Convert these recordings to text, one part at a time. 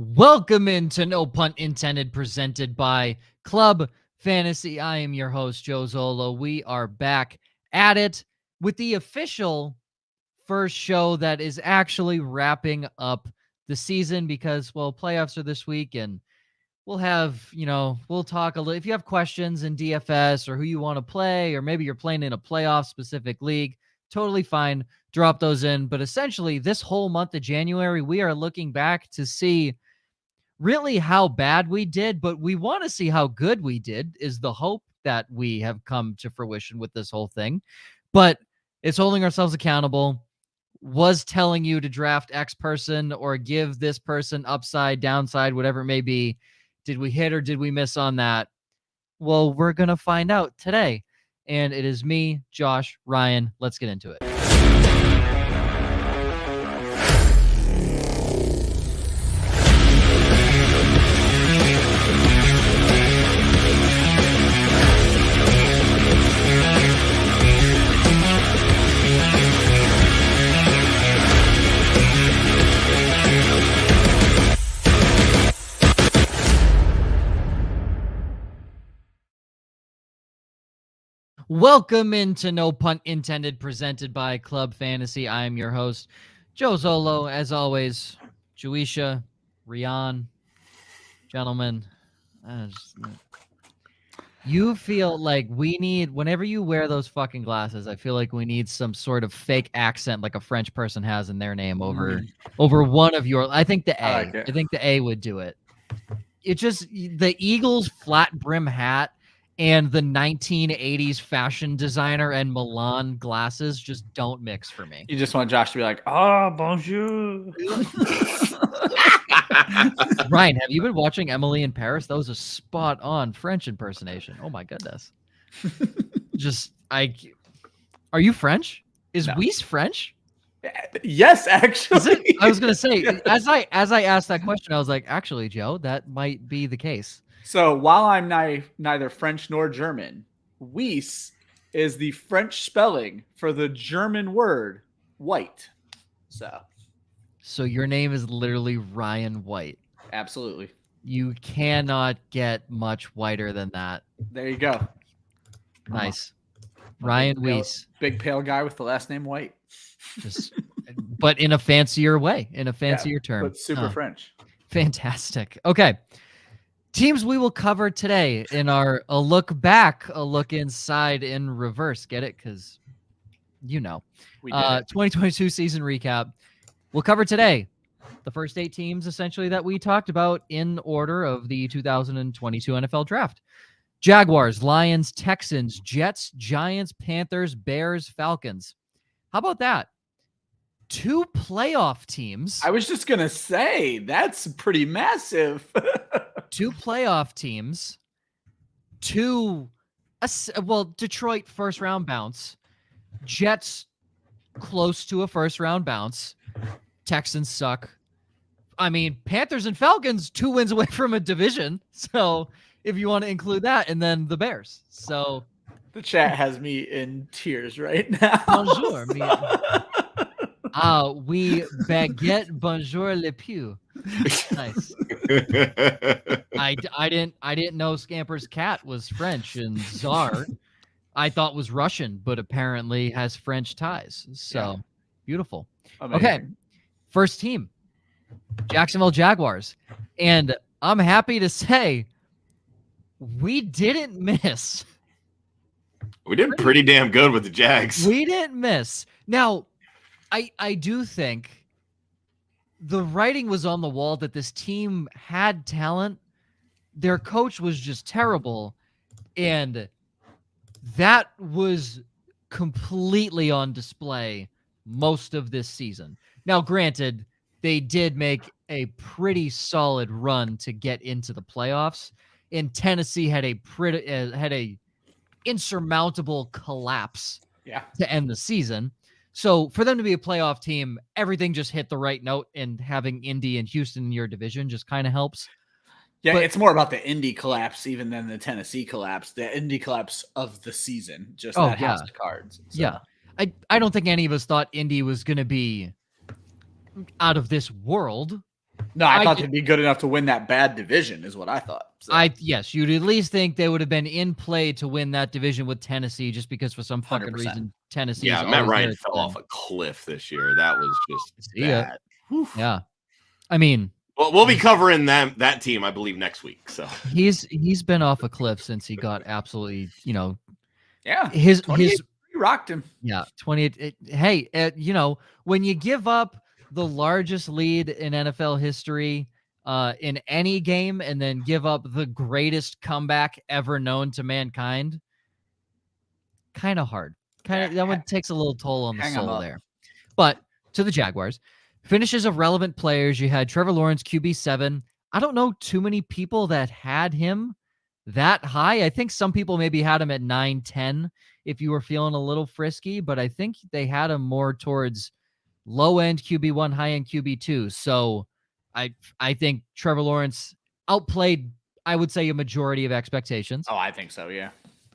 Welcome into No Punt Intended, presented by Club Fantasy. I am your host, Joe Zollo. We are back at it with the official first show that is actually wrapping up the season because, well, playoffs are this week and we'll talk a little. If you have questions in DFS or who you want to play, or maybe you're playing in a playoff specific league, totally fine. Drop those in. But essentially, this whole month of January, we are looking back to see really how bad we did, but we want to see how good we did is the hope that we have come to fruition with this whole thing. But it's holding ourselves accountable. Was telling you to draft X person or give this person upside, downside, whatever it may be. Did we hit or did we miss on that? Well, we're going to find out today. And it is me, Josh, Ryan. Let's get into it. Welcome into No Punt Intended, presented by Club Fantasy. I am your host, Joe Zollo. As always, Juisha, Rian, gentlemen, you feel like we need, whenever you wear those fucking glasses, I feel like we need some sort of fake accent like a French person has in their name over one of your, I think the A. I think the A would do it. It just, the Eagles flat brim hat and the 1980s fashion designer and Milan glasses just don't mix for me. You just want Josh to be like, bonjour. Ryan, have you been watching Emily in Paris? That was a spot-on French impersonation. Oh my goodness. Are you French? Is Weisse French? Yes, actually. I was going to say, as I asked that question, I was like, actually, Joe, that might be the case. So while I'm neither French nor German, Weisse is the French spelling for the German word white. So your name is literally Ryan White. Absolutely. You cannot get much whiter than that. There you go. Nice. Ryan Weisse. Big pale guy with the last name White. But in a fancier way, term. But super French. Fantastic. Okay. Teams we will cover today in our a look back, a look inside in reverse. Get it? Because 2022 season recap. We'll cover today the first 8 teams essentially that we talked about in order of the 2022 NFL draft. Jaguars, Lions, Texans, Jets, Giants, Panthers, Bears, Falcons. How about that? 2 playoff teams. I was just going to say, that's pretty massive. 2 playoff teams. 2, Detroit first round bounce. Jets close to a first round bounce. Texans suck. I mean, Panthers and Falcons 2 wins away from a division. So if you want to include that, and then the Bears. So the chat has me in tears right now. Bonjour. We baguette bonjour le pieu. Nice. I didn't know Scamper's cat was French, and Czar I thought was Russian, but apparently has French ties. So beautiful. Amazing. Okay. First team, Jacksonville Jaguars. And I'm happy to say we didn't miss. We did pretty damn good with the Jags. We didn't miss. Now, I do think the writing was on the wall that this team had talent. Their coach was just terrible. And that was completely on display most of this season. Now, granted, they did make a pretty solid run to get into the playoffs. And Tennessee had a insurmountable collapse to end the season. So for them to be a playoff team, everything just hit the right note, and having Indy and Houston in your division just kind of helps. Yeah, but it's more about the Indy collapse even than the Tennessee collapse. The Indy collapse of the season, just house of cards. So. Yeah. I don't think any of us thought Indy was going to be out of this world, No, I thought they'd be good enough to win that bad division is what I thought. So. Yes, you'd at least think they would have been in play to win that division with Tennessee, just because for some fucking 100%. reason Tennessee. Yeah, Matt Ryan fell off a cliff this year. That was just bad. Yeah, I mean, well, we'll be covering that team, I believe, next week. So he's been off a cliff since he got absolutely, yeah, his rocked him. Yeah, 28. Hey, when you give up the largest lead in NFL history in any game and then give up the greatest comeback ever known to mankind, kind of hard. That one takes a little toll on the soul there. But to the Jaguars, finishes of relevant players, you had Trevor Lawrence, QB7. I don't know too many people that had him that high. I think some people maybe had him at 9-10 if you were feeling a little frisky, but I think they had him more towards low-end QB1, high-end QB2. So I think Trevor Lawrence outplayed, I would say, a majority of expectations. Oh, I think so, yeah.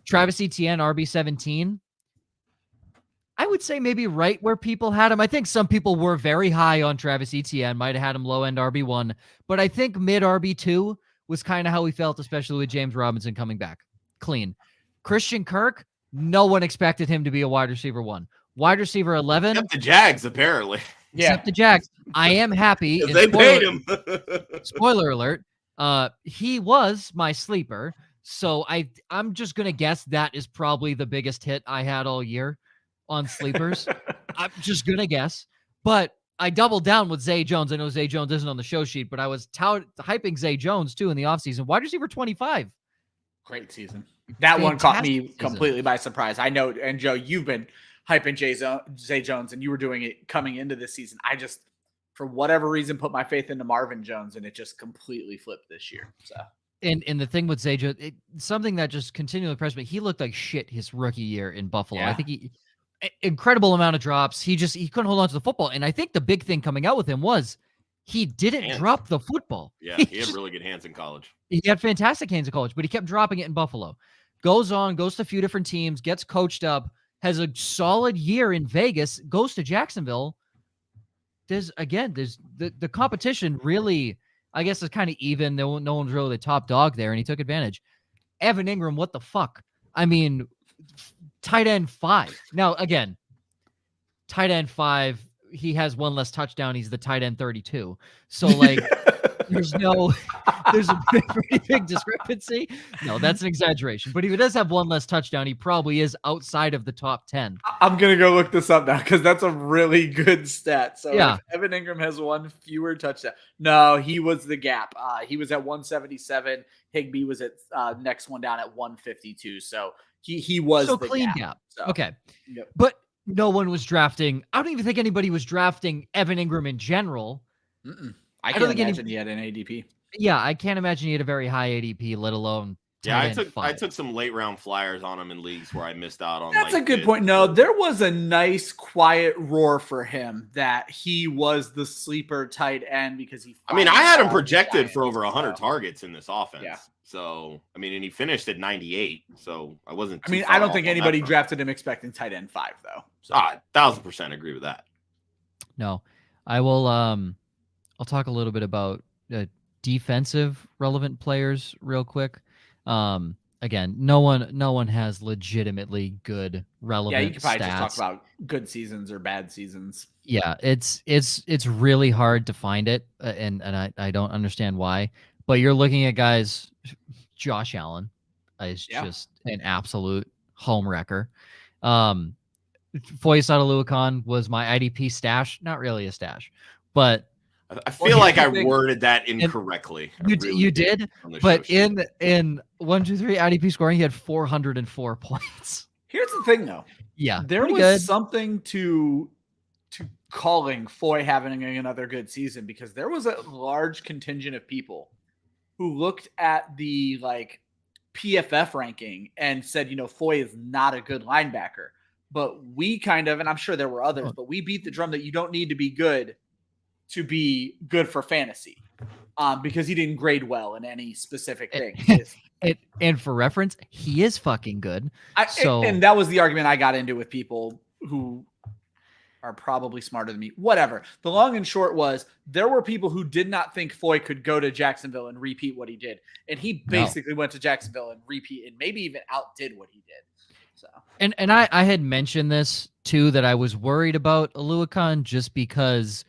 Travis Etienne, RB17. I would say maybe right where people had him. I think some people were very high on Travis Etienne, might have had him low-end RB1, but I think mid RB2 was kind of how we felt, especially with James Robinson coming back clean. Christian Kirk, no one expected him to be a wide receiver 1. Wide receiver 11. Except the Jags, apparently. Except the Jags. I am happy. They paid him. Spoiler alert. He was my sleeper. So I'm just going to guess that is probably the biggest hit I had all year on sleepers. I'm just going to guess. But I doubled down with Zay Jones. I know Zay Jones isn't on the show sheet, but I was hyping Zay Jones too in the offseason. Wide receiver 25. Great season. That one caught me completely by surprise. I know, and Joe, you've been hyping Zay Jones, and you were doing it coming into this season. I just, for whatever reason, put my faith into Marvin Jones, and it just completely flipped this year. So. And the thing with Zay Jones, something that just continually impressed me, he looked like shit his rookie year in Buffalo. Yeah. I think incredible amount of drops. He couldn't hold on to the football. And I think the big thing coming out with him was he didn't drop the football. Yeah, he had really good hands in college. He had fantastic hands in college, but he kept dropping it in Buffalo. Goes to a few different teams, gets coached up, has a solid year in Vegas, goes to Jacksonville. There's the competition really, I guess, is kind of even. No one's really the top dog there, and he took advantage. Evan Ingram, what the fuck? I mean, tight end 5. Now, again, tight end 5, he has one less touchdown. He's the tight end 32. So, like, there's a pretty big discrepancy. No, that's an exaggeration. But if he does have one less touchdown, he probably is outside of the top 10. I'm going to go look this up now because that's a really good stat. So yeah. If Evan Ingram has one fewer touchdown. No, he was the gap. He was at 177. Higbee was at next one down at 152. So he was so the clean gap. So, okay. Yep. But no one was drafting. I don't even think anybody was drafting Evan Ingram in general. I can't imagine he had an ADP. Yeah, I can't imagine he had a very high ADP, let alone. Yeah, I took some late round flyers on him in leagues where I missed out on. That's a good point. No, there was a nice quiet roar for him that he was the sleeper tight end because he. I mean, I had him projected for over 100 targets in this offense. Yeah. So, I mean, and he finished at 98. So I wasn't. I mean, I don't think anybody drafted him expecting tight end 5 though. So. 1000% agree with that. No, I will. I'll talk a little bit about defensive relevant players real quick. Again, no one has legitimately good relevant. Yeah, you could probably stats. just talk about good seasons or bad seasons. Yeah, it's really hard to find it, and I don't understand why. But you're looking at guys. Josh Allen is just an absolute home wrecker. Foyes Oluokun was my IDP stash. Not really a stash, but. I feel like I worded that incorrectly. You did, but in 1, 2, 3 IDP scoring, he had 404 points. Here's the thing, though. Yeah, there was something to calling Foy having another good season because there was a large contingent of people who looked at the PFF ranking and said, Foy is not a good linebacker. But we kind of, and I'm sure there were others, but we beat the drum that you don't need to be good to be good for fantasy because he didn't grade well in any specific thing. And for reference, he is fucking good. And that was the argument I got into with people who are probably smarter than me. Whatever. The long and short was there were people who did not think Foy could go to Jacksonville and repeat what he did. And he basically went to Jacksonville and repeat and maybe even outdid what he did. So and I had mentioned this too, that I was worried about Oluokun just because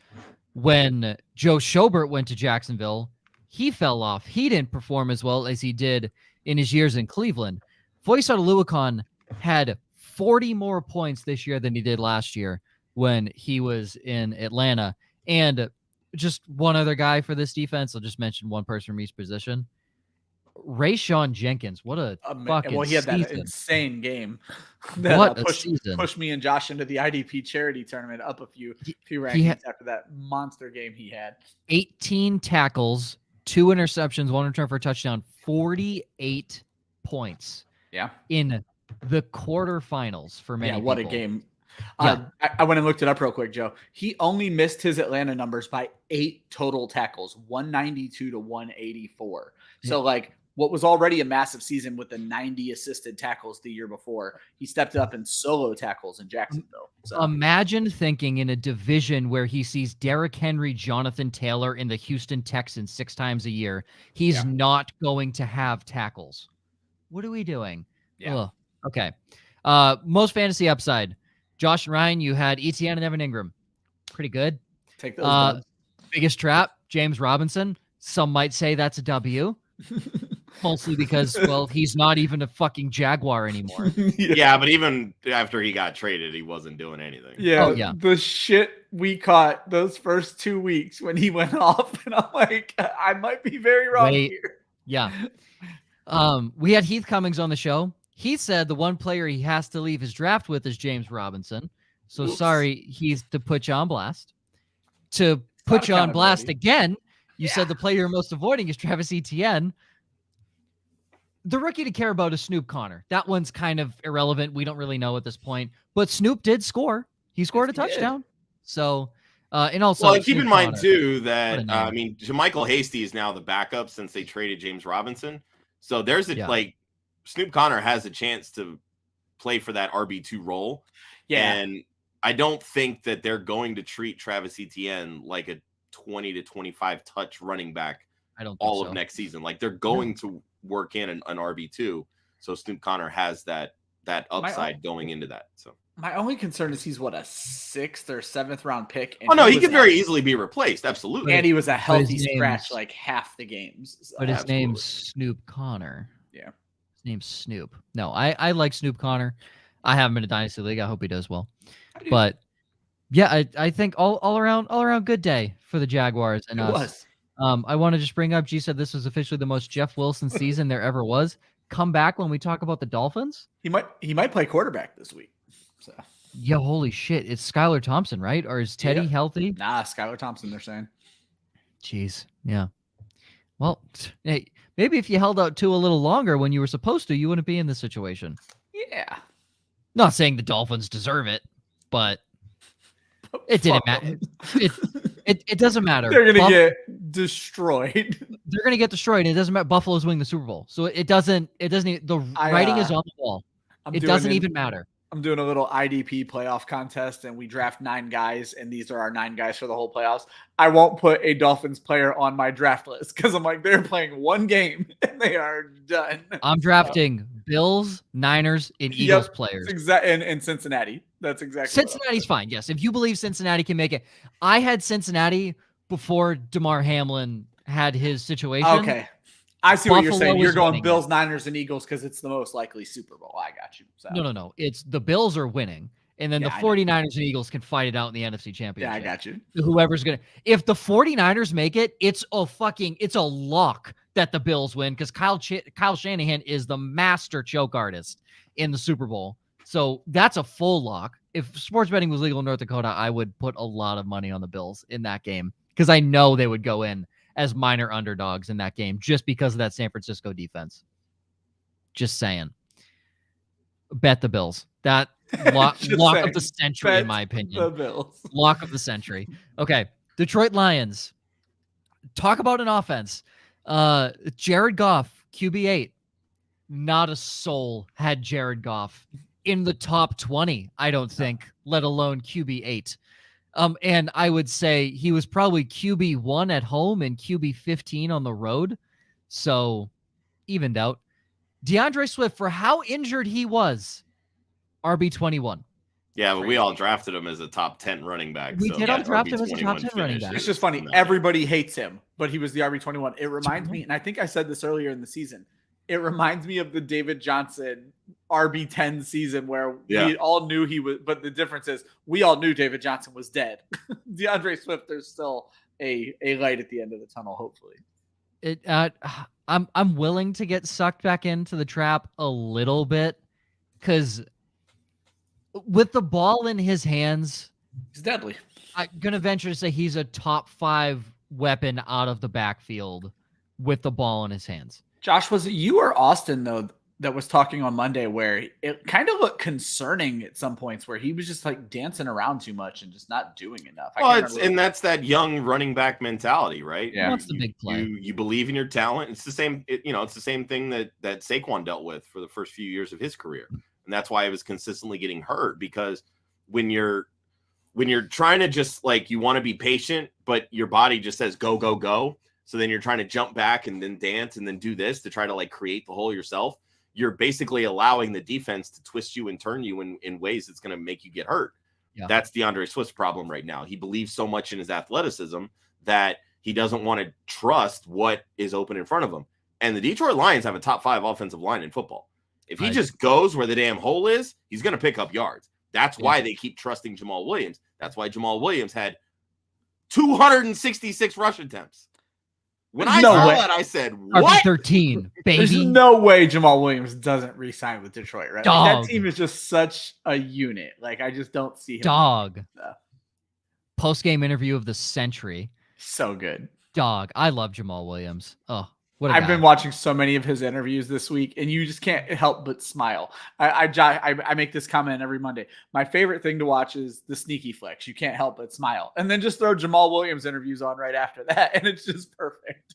when Joe Schobert went to Jacksonville, he fell off. He didn't perform as well as he did in his years in Cleveland. Weisse and Oluokun had 40 more points this year than he did last year when he was in Atlanta. And just one other guy for this defense, I'll just mention one person from each position. Rayshawn Jenkins, what a fucking he had season. That insane game that What a season. Pushed me and Josh into the IDP charity tournament up a few rankings after that monster game he had. 18 tackles, 2 interceptions, 1 return for a touchdown, 48 points. Yeah. In the quarterfinals for many what people. A game. Yeah. I went and looked it up real quick, Joe. He only missed his Atlanta numbers by 8 total tackles, 192 to 184. So what was already a massive season with the 90 assisted tackles the year before, he stepped up in solo tackles in Jacksonville. So imagine thinking in a division where he sees Derrick Henry, Jonathan Taylor, and the Houston Texans 6 times a year. He's not going to have tackles. What are we doing? Yeah. Ugh. Okay. Most fantasy upside. Josh and Ryan, you had Etienne and Evan Ingram. Pretty good. Take those. Biggest trap, James Robinson. Some might say that's a W. Mostly because, well, he's not even a fucking Jaguar anymore. Yeah, but even after he got traded, he wasn't doing anything. Yeah, the shit we caught those first 2 weeks when he went off, and I'm like, I might be very wrong here. Yeah. We had Heath Cummings on the show. He said the one player he has to leave his draft with is James Robinson. So sorry, Heath, to put you on blast. To put you on blast again, you said the player you're most avoiding is Travis Etienne. The rookie to care about is Snoop Connor. That one's kind of irrelevant. We don't really know at this point. But Snoop did score. He scored a touchdown. So, and also... Well, keep in mind, too, that, JaMychal Hasty is now the backup since they traded James Robinson. So there's Snoop Connor has a chance to play for that RB2 role. Yeah. And I don't think that they're going to treat Travis Etienne like a 20 to 25 touch running back all of next season. Like they're going to work in an RB2. So Snoop Connor has that upside going into that. So my only concern is he's a 6th or 7th round pick. And he could very easily be replaced. Absolutely. And he was a healthy scratch like half the games. So. But his name's Snoop Connor. Yeah. His name's Snoop. No, I like Snoop Connor. I have him in a dynasty league. I hope he does well. But yeah, I think all around good day for the Jaguars and us. I want to just bring up, G said this was officially the most Jeff Wilson season there ever was. Come back when we talk about the Dolphins. He might play quarterback this week. So yeah, holy shit. It's Skylar Thompson, right? Or is Teddy healthy? Nah, Skylar Thompson, they're saying. Jeez. Yeah. Well, hey, maybe if you held out a little longer when you were supposed to, you wouldn't be in this situation. Yeah. Not saying the Dolphins deserve it, but it didn't matter. It doesn't matter. They're going to get destroyed. They're going to get destroyed. It doesn't matter. Buffalo's winning the Super Bowl. So it doesn't, the writing is on the wall. It doesn't even matter. I'm doing a little IDP playoff contest, and we draft 9 guys, and these are our 9 guys for the whole playoffs. I won't put a Dolphins player on my draft list because I'm like, they're playing one game, and they are done. I'm drafting Bills, Niners, and Eagles players. And Cincinnati. That's exactly Cincinnati's fine, yes. If you believe Cincinnati can make it. I had Cincinnati before DeMar Hamlin had his situation. Okay. I see what you're saying. You're going Bills, Niners, and Eagles because it's the most likely Super Bowl. I got you. So. No. It's the Bills are winning. And then the 49ers and Eagles can fight it out in the NFC Championship. Yeah, I got you. Whoever's going to – if the 49ers make it, it's a lock that the Bills win because Kyle Shanahan is the master choke artist in the Super Bowl. So that's a full lock. If sports betting was legal in North Dakota, I would put a lot of money on the Bills in that game because I know they would go in as minor underdogs in that game just because of that San Francisco defense. Just saying. Bet the Bills. That lock of the century, in my opinion. The Bills. Lock of the century. Okay. Detroit Lions. Talk about an offense. Jared Goff, QB8. Not a soul had Jared Goff in the top 20, I don't think, let alone QB8. And I would say he was probably QB1 at home and QB15 on the road. So evened out. DeAndre Swift, for how injured he was, RB21. Yeah, but we all drafted him as a top 10 running back. We did all draft him as a top 10 running back. It's just funny. Everybody hates him, but he was the RB21. It reminds me, and I think I said this earlier in the season, it reminds me of the David Johnson RB10 season where we all knew he was, but the difference is we all knew David Johnson was dead. DeAndre Swift, there's still a light at the end of the tunnel, hopefully. I'm willing to get sucked back into the trap a little bit because with the ball in his hands, he's deadly. I'm gonna venture to say he's a top 5 weapon out of the backfield with the ball in his hands. Josh, was it you or Austin though that was talking on Monday where it kind of looked concerning at some points where he was just like dancing around too much and just not doing enough? That's that young running back mentality, right? Yeah, that's the big play. You believe in your talent. It's the same. It's the same thing that Saquon dealt with for the first few years of his career, and that's why he was consistently getting hurt. Because when you're trying to just like you want to be patient, but your body just says go go go. So then you're trying to jump back and then dance and then do this to try to like create the hole yourself. You're basically allowing the defense to twist you and turn you in ways that's going to make you get hurt. Yeah. That's DeAndre Swift's problem right now. He believes so much in his athleticism that he doesn't want to trust what is open in front of him. And the Detroit Lions have a top 5 offensive line in football. If he just goes where the damn hole is, he's going to pick up yards. That's why they keep trusting Jamal Williams. That's why Jamal Williams had 266 rush attempts. When I saw that, I said, what? RB13, baby. There's no way Jamal Williams doesn't re-sign with Detroit, right? Dog. Like, that team is just such a unit. Like, I just don't see him. Dog. Post-game interview of the century. So good. Dog. I love Jamal Williams. Oh, what a I've guy. been watching so many of his interviews this week, and you just can't help but smile. I make this comment every Monday. My favorite thing to watch is the sneaky flex. You can't help but smile. And then just throw Jamal Williams interviews on right after that, and it's just perfect.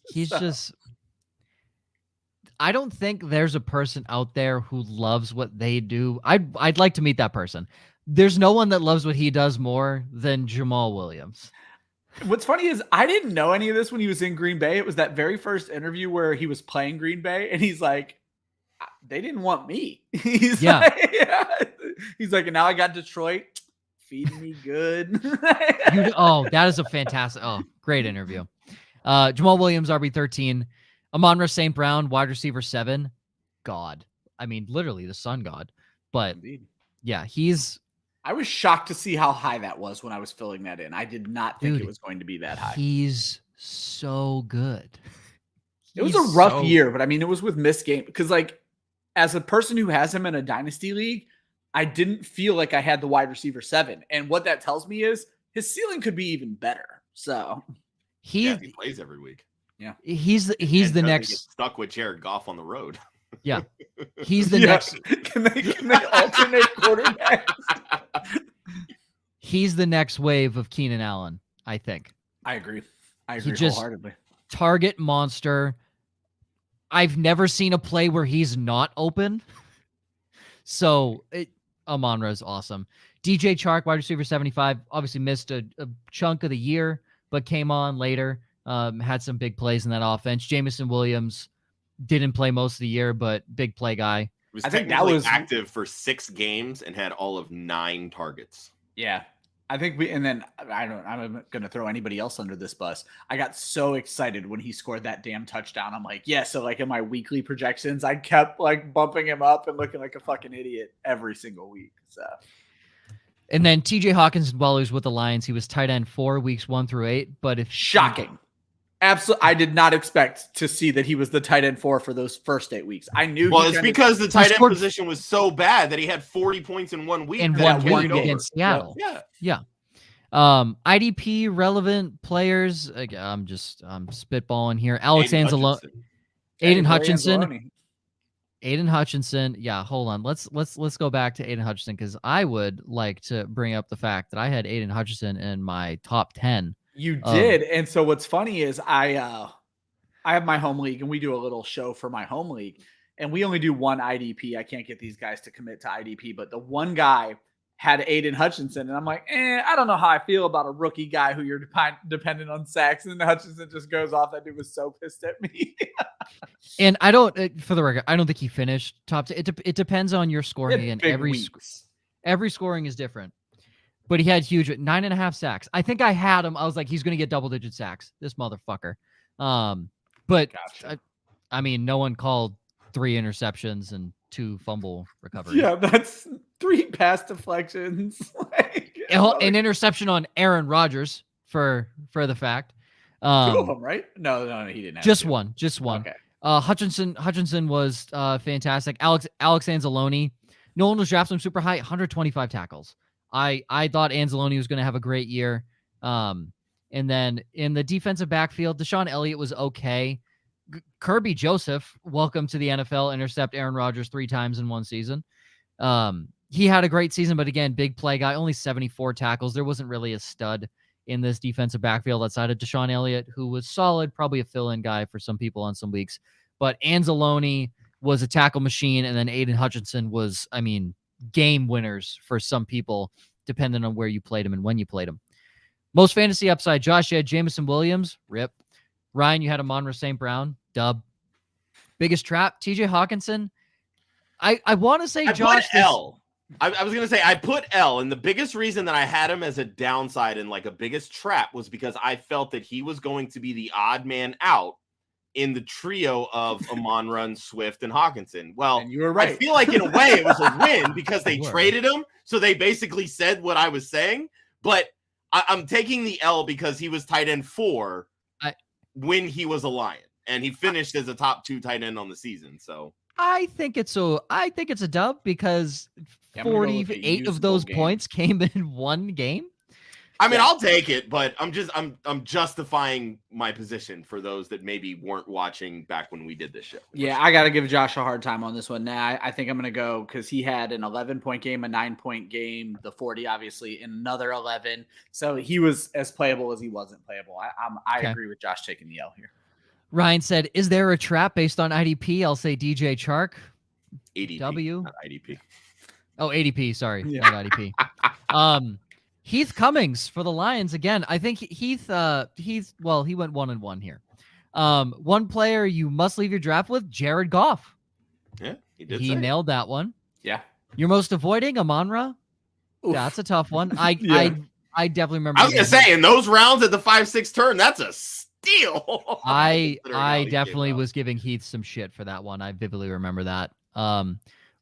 I don't think there's a person out there who loves what they do. I'd like to meet that person. There's no one that loves what he does more than Jamal Williams. What's funny is I didn't know any of this when he was in Green Bay. It was that very first interview where he was playing Green Bay, and he's like, they didn't want me. He's like, and now I got Detroit feeding me good. That is a fantastic, great interview. Jamal Williams, RB13. Amon-Ra St. Brown, wide receiver 7. God. I mean, literally the sun god. But Indeed. Yeah, I was shocked to see how high that was when I was filling that in. I did not think it was going to be that high. He's so good. It was a rough year, but I mean, it was with missed game. Because, like, as a person who has him in a dynasty league, I didn't feel like I had the wide receiver 7. And what that tells me is his ceiling could be even better. So he plays every week. Yeah, he's the next stuck with Jared Goff on the road. Yeah, he's the next. Can they alternate quarterbacks? He's the next wave of Keenan Allen, I think. I agree wholeheartedly. Target monster. I've never seen a play where he's not open. So Amon-Ra is awesome. DJ Chark, wide receiver 75, obviously missed a chunk of the year, but came on later. Had some big plays in that offense. Jameson Williams didn't play most of the year, but big play guy. I think that was active for 6 games and had all of 9 targets. Yeah. I think I'm going to throw anybody else under this bus. I got so excited when he scored that damn touchdown. I'm like, yeah. So like in my weekly projections, I kept like bumping him up and looking like a fucking idiot every single week. So. And then TJ Hawkins, while he was with the Lions, he was tight end 4 weeks 1 through 8. But shocking. Absolutely. I did not expect to see that he was the tight end 4 for those first 8 weeks. I knew. Well, it's because the tight end position was so bad that he had 40 points in 1 week. In 1 week against Seattle. Yeah. IDP relevant players. I'm spitballing here. Aiden Hutchinson. Yeah, hold on. Let's go back to Aiden Hutchinson because I would like to bring up the fact that I had Aiden Hutchinson in my top 10. You did. And so what's funny is I have my home league and we do a little show for my home league and we only do one IDP. I can't get these guys to commit to IDP, but the one guy had Aiden Hutchinson, and I'm like, I don't know how I feel about a rookie guy who you're dependent on sacks, and Hutchinson just goes off. That dude was so pissed at me. And I don't, for the record, I don't think he finished top 10. It depends on your scoring again. Every scoring is different. But he had huge 9.5 sacks. I think I had him. I was like, he's going to get double-digit sacks. This motherfucker. But gotcha. I mean, no one called 3 interceptions and 2 fumble recoveries. Yeah, that's 3 pass deflections. An interception on Aaron Rodgers for the fact. 2 of them, right? No, he didn't have just 2. one. Okay. Hutchinson was fantastic. Alex Anzalone. No one was drafting him super high. 125 tackles. I thought Anzalone was going to have a great year. And then in the defensive backfield, Deshaun Elliott was okay. Kirby Joseph, welcome to the NFL, intercept Aaron Rodgers 3 times in one season. He had a great season, but again, big play guy, only 74 tackles. There wasn't really a stud in this defensive backfield outside of Deshaun Elliott, who was solid, probably a fill-in guy for some people on some weeks. But Anzalone was a tackle machine, and then Aiden Hutchinson was, game winners for some people, depending on where you played him and when you played him. Most fantasy upside, Josh, you had Jameson Williams, rip. Ryan, you had Amon-Ra St. Brown, dub. Biggest trap, TJ Hawkinson. I want to say Josh. I was going to say I put L, and the biggest reason that I had him as a downside and like a biggest trap was because I felt that he was going to be the odd man out in the trio of Amon-Ra, Swift, and Hawkinson. Well, and you were right. I feel like in a way it was a win because they traded him, so they basically said what I was saying. But I'm taking the L because he was tight end 4 when he was a Lion, and he finished as a top 2 tight end on the season. So I think it's a dub because 48 of those points came in one game. I'll take it, but I'm justifying my position for those that maybe weren't watching back when we did this show. Yeah, I got to give Josh a hard time on this one. Now, I think I'm going to go because he had an 11-point game, a 9-point game, the 40, obviously, and another 11. So he was as playable as he wasn't playable. I agree with Josh taking the L here. Ryan said, is there a trap based on IDP? I'll say DJ Chark. ADP, W. not IDP. Oh, ADP. Sorry. Yeah. Not IDP. Heath Cummings for the Lions again. I think Heath, he went 1-1 here. One player you must leave your draft with, Jared Goff. Yeah, he nailed that one. Yeah. You're most avoiding Amon-Ra. That's a tough one. I definitely remember. I was gonna say in those rounds at the 5-6 turn, that's a steal. I definitely was giving Heath some shit for that one. I vividly remember that.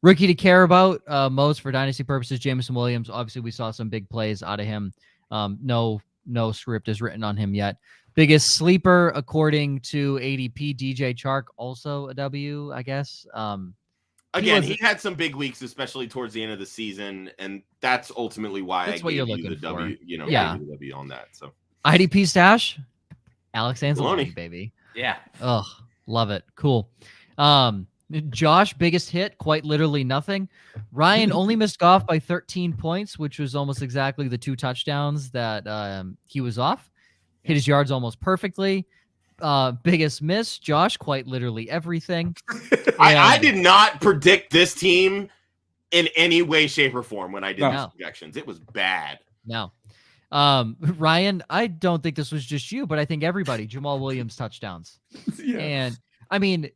Rookie to care about most for dynasty purposes, Jameson Williams. Obviously, we saw some big plays out of him. No script is written on him yet. Biggest sleeper, according to ADP, DJ Chark, also a W, I guess. Again, he had some big weeks, especially towards the end of the season, and that's ultimately why I gave you the W. W on that. So IDP stash, Alex Anzalone, baby. Yeah. Oh, love it. Cool. Josh, biggest hit, quite literally nothing. Ryan only missed Goff by 13 points, which was almost exactly the 2 touchdowns that he was off. Hit his yards almost perfectly. Biggest miss, Josh, quite literally everything. I did not predict this team in any way, shape, or form when I did these projections. It was bad. No. Ryan, I don't think this was just you, but I think everybody, Jamal Williams touchdowns. And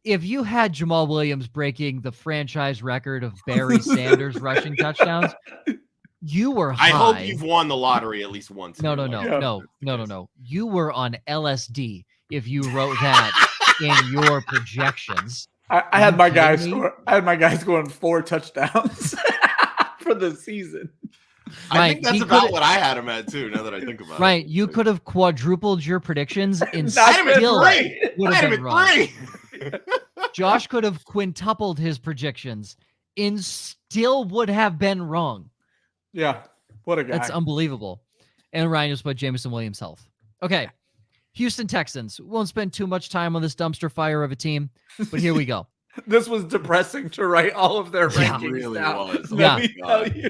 if you had Jamal Williams breaking the franchise record of Barry Sanders rushing touchdowns, you were high. I hope you've won the lottery at least once. No. You were on LSD if you wrote that in your projections. I had my guys going 4 touchdowns for the season. I think that's about what I had him at too. Now that I think about it, right? You could have quadrupled your predictions and still would have been wrong. Josh could have quintupled his predictions and still would have been wrong. Yeah, what a guy! That's unbelievable. And Ryan just put Jameson Williams' health. Okay, Houston Texans. Won't spend too much time on this dumpster fire of a team, but here we go. This was depressing to write all of their rankings. It really down. was. Let me tell you.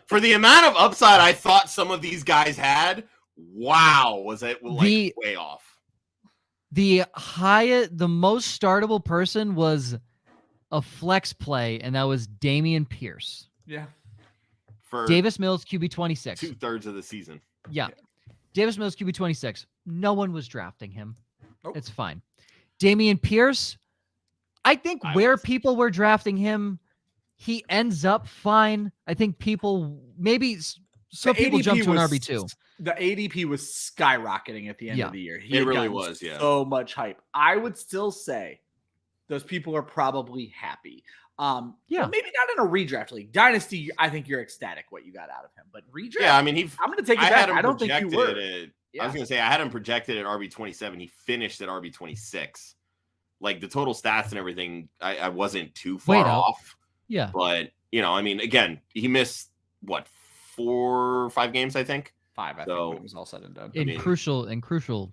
For the amount of upside I thought some of these guys had, wow, was it way off. The most startable person was a flex play, and that was Dameon Pierce. Yeah. for Davis Mills, QB 26. 2/3 of the season. Yeah. Davis Mills, QB 26. No one was drafting him. Nope. It's fine. Dameon Pierce, I think people were drafting him, he ends up fine. I think people people jump to an RB2. The ADP was skyrocketing at the end of the year. It really was, so much hype. I would still say those people are probably happy. But maybe not in a redraft league. Dynasty, I think you're ecstatic what you got out of him. But redraft, yeah, I mean, I'm going to take it back. I don't think you were. I was going to say, I had him projected at RB27. He finished at RB26. Like, the total stats and everything, I wasn't too far off. Yeah. But, I mean, again, he missed, 4 or 5 games, I think? 5, I think, when it was all said and done. In crucial situations.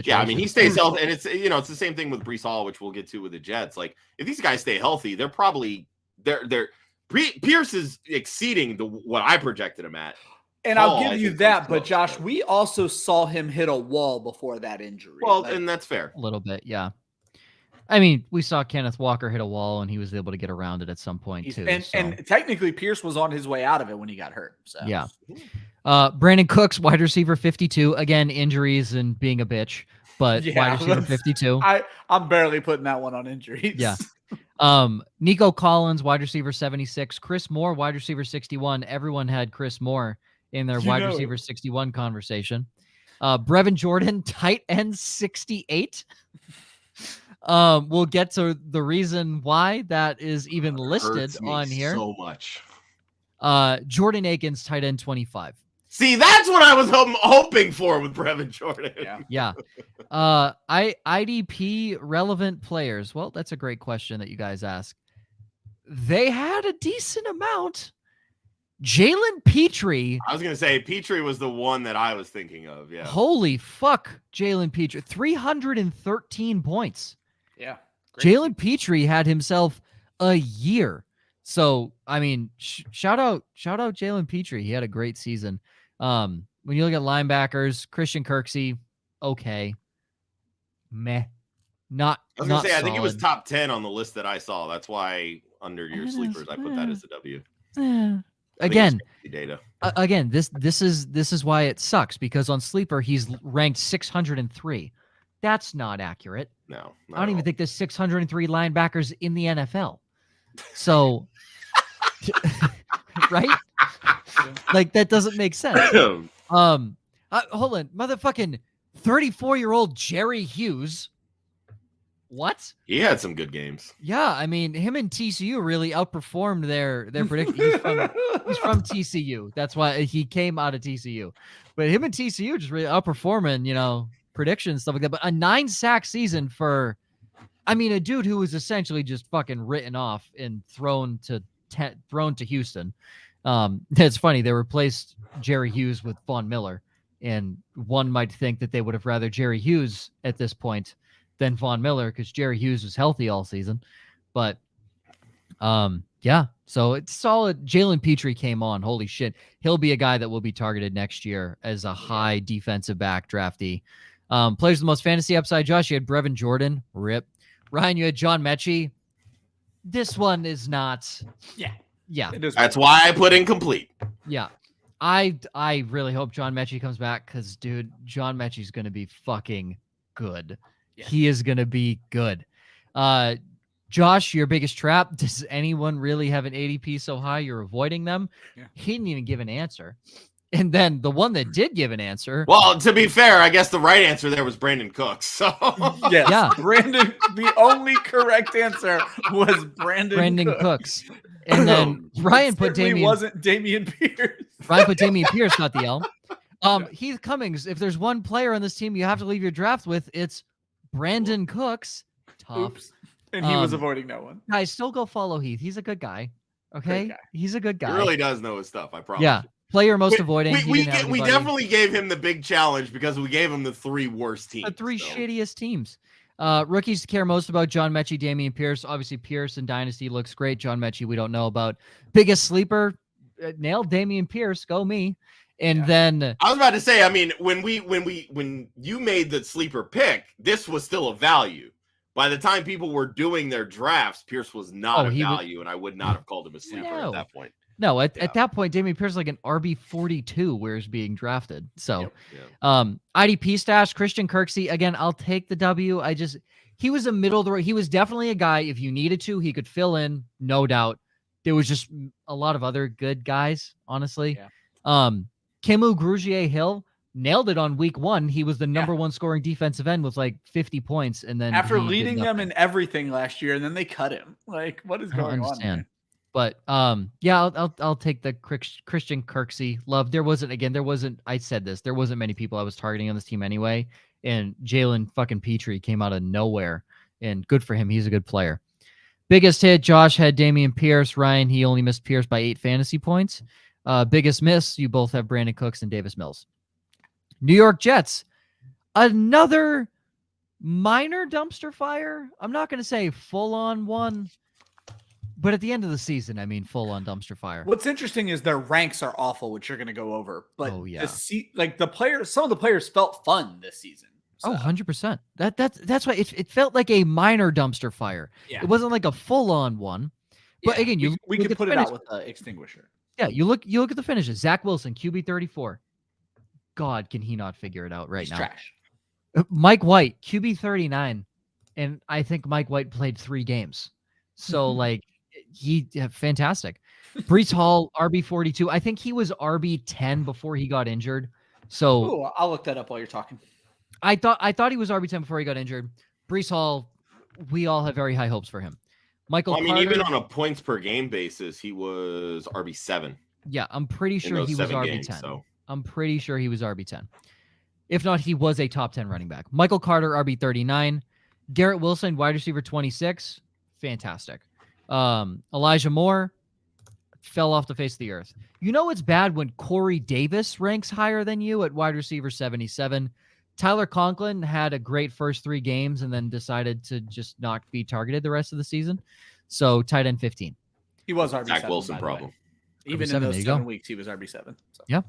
Yeah, I mean, he stays healthy. And it's, it's the same thing with Breece Hall, which we'll get to with the Jets. Like, if these guys stay healthy, they're probably, Pierce is exceeding what I projected him at. And I'll give you that, but Josh, we also saw him hit a wall before that injury. Well, and that's fair. A little bit, yeah. I mean, we saw Kenneth Walker hit a wall, and he was able to get around it at some point, too. And technically, Pierce was on his way out of it when he got hurt. So. Yeah. Brandon Cooks, wide receiver 52. Again, injuries and being a bitch, but wide receiver 52. I'm barely putting that one on injuries. Yeah. Nico Collins, wide receiver 76. Chris Moore, wide receiver 61. Everyone had Chris Moore in their wide receiver 61 conversation. Brevin Jordan, tight end 68. We'll get to the reason why that is even listed on here. So much. Jordan Akins, tight end 25. See, that's what I was hoping for with Brevin Jordan. Yeah. IDP relevant players. Well, that's a great question that you guys ask. They had a decent amount. Jalen Petrie. I was going to say Petrie was the one that I was thinking of. Yeah. Holy fuck, Jalen Petrie. 313 points. Yeah. Jalen Petrie had himself a year. So, I mean, shout out Jalen Petrie. He had a great season. When you look at linebackers, Christian Kirksey, okay. Meh. Not I was going to say, solid. I think it was top 10 on the list that I saw. That's why under your sleepers, I put that as a W. Again, data. This is why it sucks, because on Sleeper he's ranked 603. That's not accurate. No, I don't even think there's 603 linebackers in the NFL. So, right? Like, that doesn't make sense. Hold on, motherfucking 34-year-old Jerry Hughes. What? He had some good games. Yeah, I mean, him and TCU really outperformed their prediction. He's from TCU. That's why he came out of TCU. But him and TCU just really outperforming, predictions, stuff like that. But a 9-sack season for, I mean, a dude who was essentially just fucking written off and thrown to Houston. It's funny, they replaced Jerry Hughes with Von Miller, and one might think that they would have rather Jerry Hughes at this point than Von Miller, because Jerry Hughes was healthy all season. But yeah, so it's solid. Jalen Petrie came on. Holy shit. He'll be a guy that will be targeted next year as a high defensive back draftee. Players with the most fantasy upside. Josh, you had Brevin Jordan. Rip. Ryan, you had John Mechie. This one is not. Yeah. That's why I put incomplete. Yeah. I really hope John Mechie comes back, because, dude, John Mechie's going to be fucking good. Yeah. He is going to be good. Josh, your biggest trap. Does anyone really have an ADP so high you're avoiding them? Yeah. He didn't even give an answer. And then the one that did give an answer. Well, to be fair, I guess the right answer there was Brandon Cooks. So yeah, Brandon. The only correct answer was Brandon Cooks. And then Ryan put wasn't Dameon Pierce. Ryan put Dameon Pierce, got the L. Heath Cummings. If there's one player on this team you have to leave your draft with, it's Brandon Cooks. Tough. Oops. And he was avoiding that one. Guys, still go follow Heath. He's a good guy. Okay? He's a good guy. He really does know his stuff, I promise. Yeah. Player most avoiding. We definitely gave him the big challenge because we gave him the 3 worst teams. The 3 shittiest teams. Rookies care most about John Mechie, Dameon Pierce. Obviously, Pierce in Dynasty looks great. John Mechie, we don't know about. Biggest sleeper, nailed Dameon Pierce. Go me. And then I was about to say, I mean, when you made the sleeper pick, this was still a value. By the time people were doing their drafts, Pierce was not a value, and I would not have called him a sleeper at that point. No, at that point, Dameon Pierce is like an RB42 where he's being drafted. So, IDP stash, Christian Kirksey. Again, I'll take the W. He was a middle of the road. He was definitely a guy, if you needed to, he could fill in, no doubt. There was just a lot of other good guys, honestly. Yeah. Kimu Grugier-Hill nailed it on week 1. He was the number 1 scoring defensive end with like 50 points. And then after leading them in everything last year, and then they cut him. Like, what is going on? Man? But I'll take the Christian Kirksey love. There wasn't, I said this, there wasn't many people I was targeting on this team anyway. And Jalen fucking Petrie came out of nowhere, and good for him. He's a good player. Biggest hit, Josh had Dameon Pierce. Ryan, he only missed Pierce by 8 fantasy points. Biggest miss, you both have Brandon Cooks and Davis Mills. New York Jets, another minor dumpster fire. I'm not going to say full-on one, but at the end of the season, I mean full-on dumpster fire. What's interesting is their ranks are awful, which you're going to go over. But the players, some of the players felt fun this season. So. 100%. That's why it felt like a minor dumpster fire. Yeah. It wasn't like a full-on one. But again, we could put it out with an extinguisher. Yeah, you look at the finishes. Zach Wilson, QB 34. God, can he not figure it out right now? Trash. Mike White, QB 39, and I think Mike White played 3 games. So fantastic. Breece Hall, RB 42. I think he was RB 10 before he got injured. So I'll look that up while you're talking. I thought he was RB 10 before he got injured. Breece Hall, we all have very high hopes for him. Carter, even on a points per game basis, he was RB 7. Yeah, I'm pretty sure he was RB 10. So. I'm pretty sure he was RB 10. If not, he was a top 10 running back. Michael Carter, RB 39. Garrett Wilson, wide receiver 26. Fantastic. Elijah Moore fell off the face of the earth. You know it's bad when Corey Davis ranks higher than you at wide receiver 77. Tyler Conklin had a great first 3 games and then decided to just not be targeted the rest of the season. So tight end 15. He was RB7. Zach Wilson problem. Even in those 7 weeks, he was RB7. So. Yeah.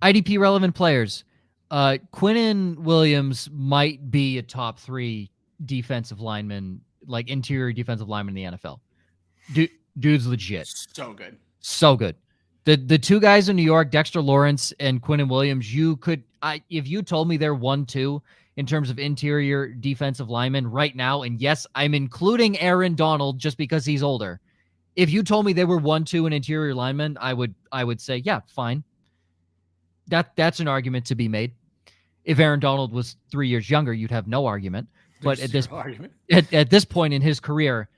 IDP relevant players. Quinnen Williams might be a top 3 defensive lineman, like interior defensive lineman in the NFL. Dude's legit. So good. So good. The 2 guys in New York, Dexter Lawrence and Quinnen Williams, if you told me they're 1-2 in terms of interior defensive linemen right now, and yes, I'm including Aaron Donald just because he's older. If you told me they were 1-2 in interior linemen, I would say, yeah, fine. That's an argument to be made. If Aaron Donald was 3 years younger, you'd have no argument. But at this point in his career,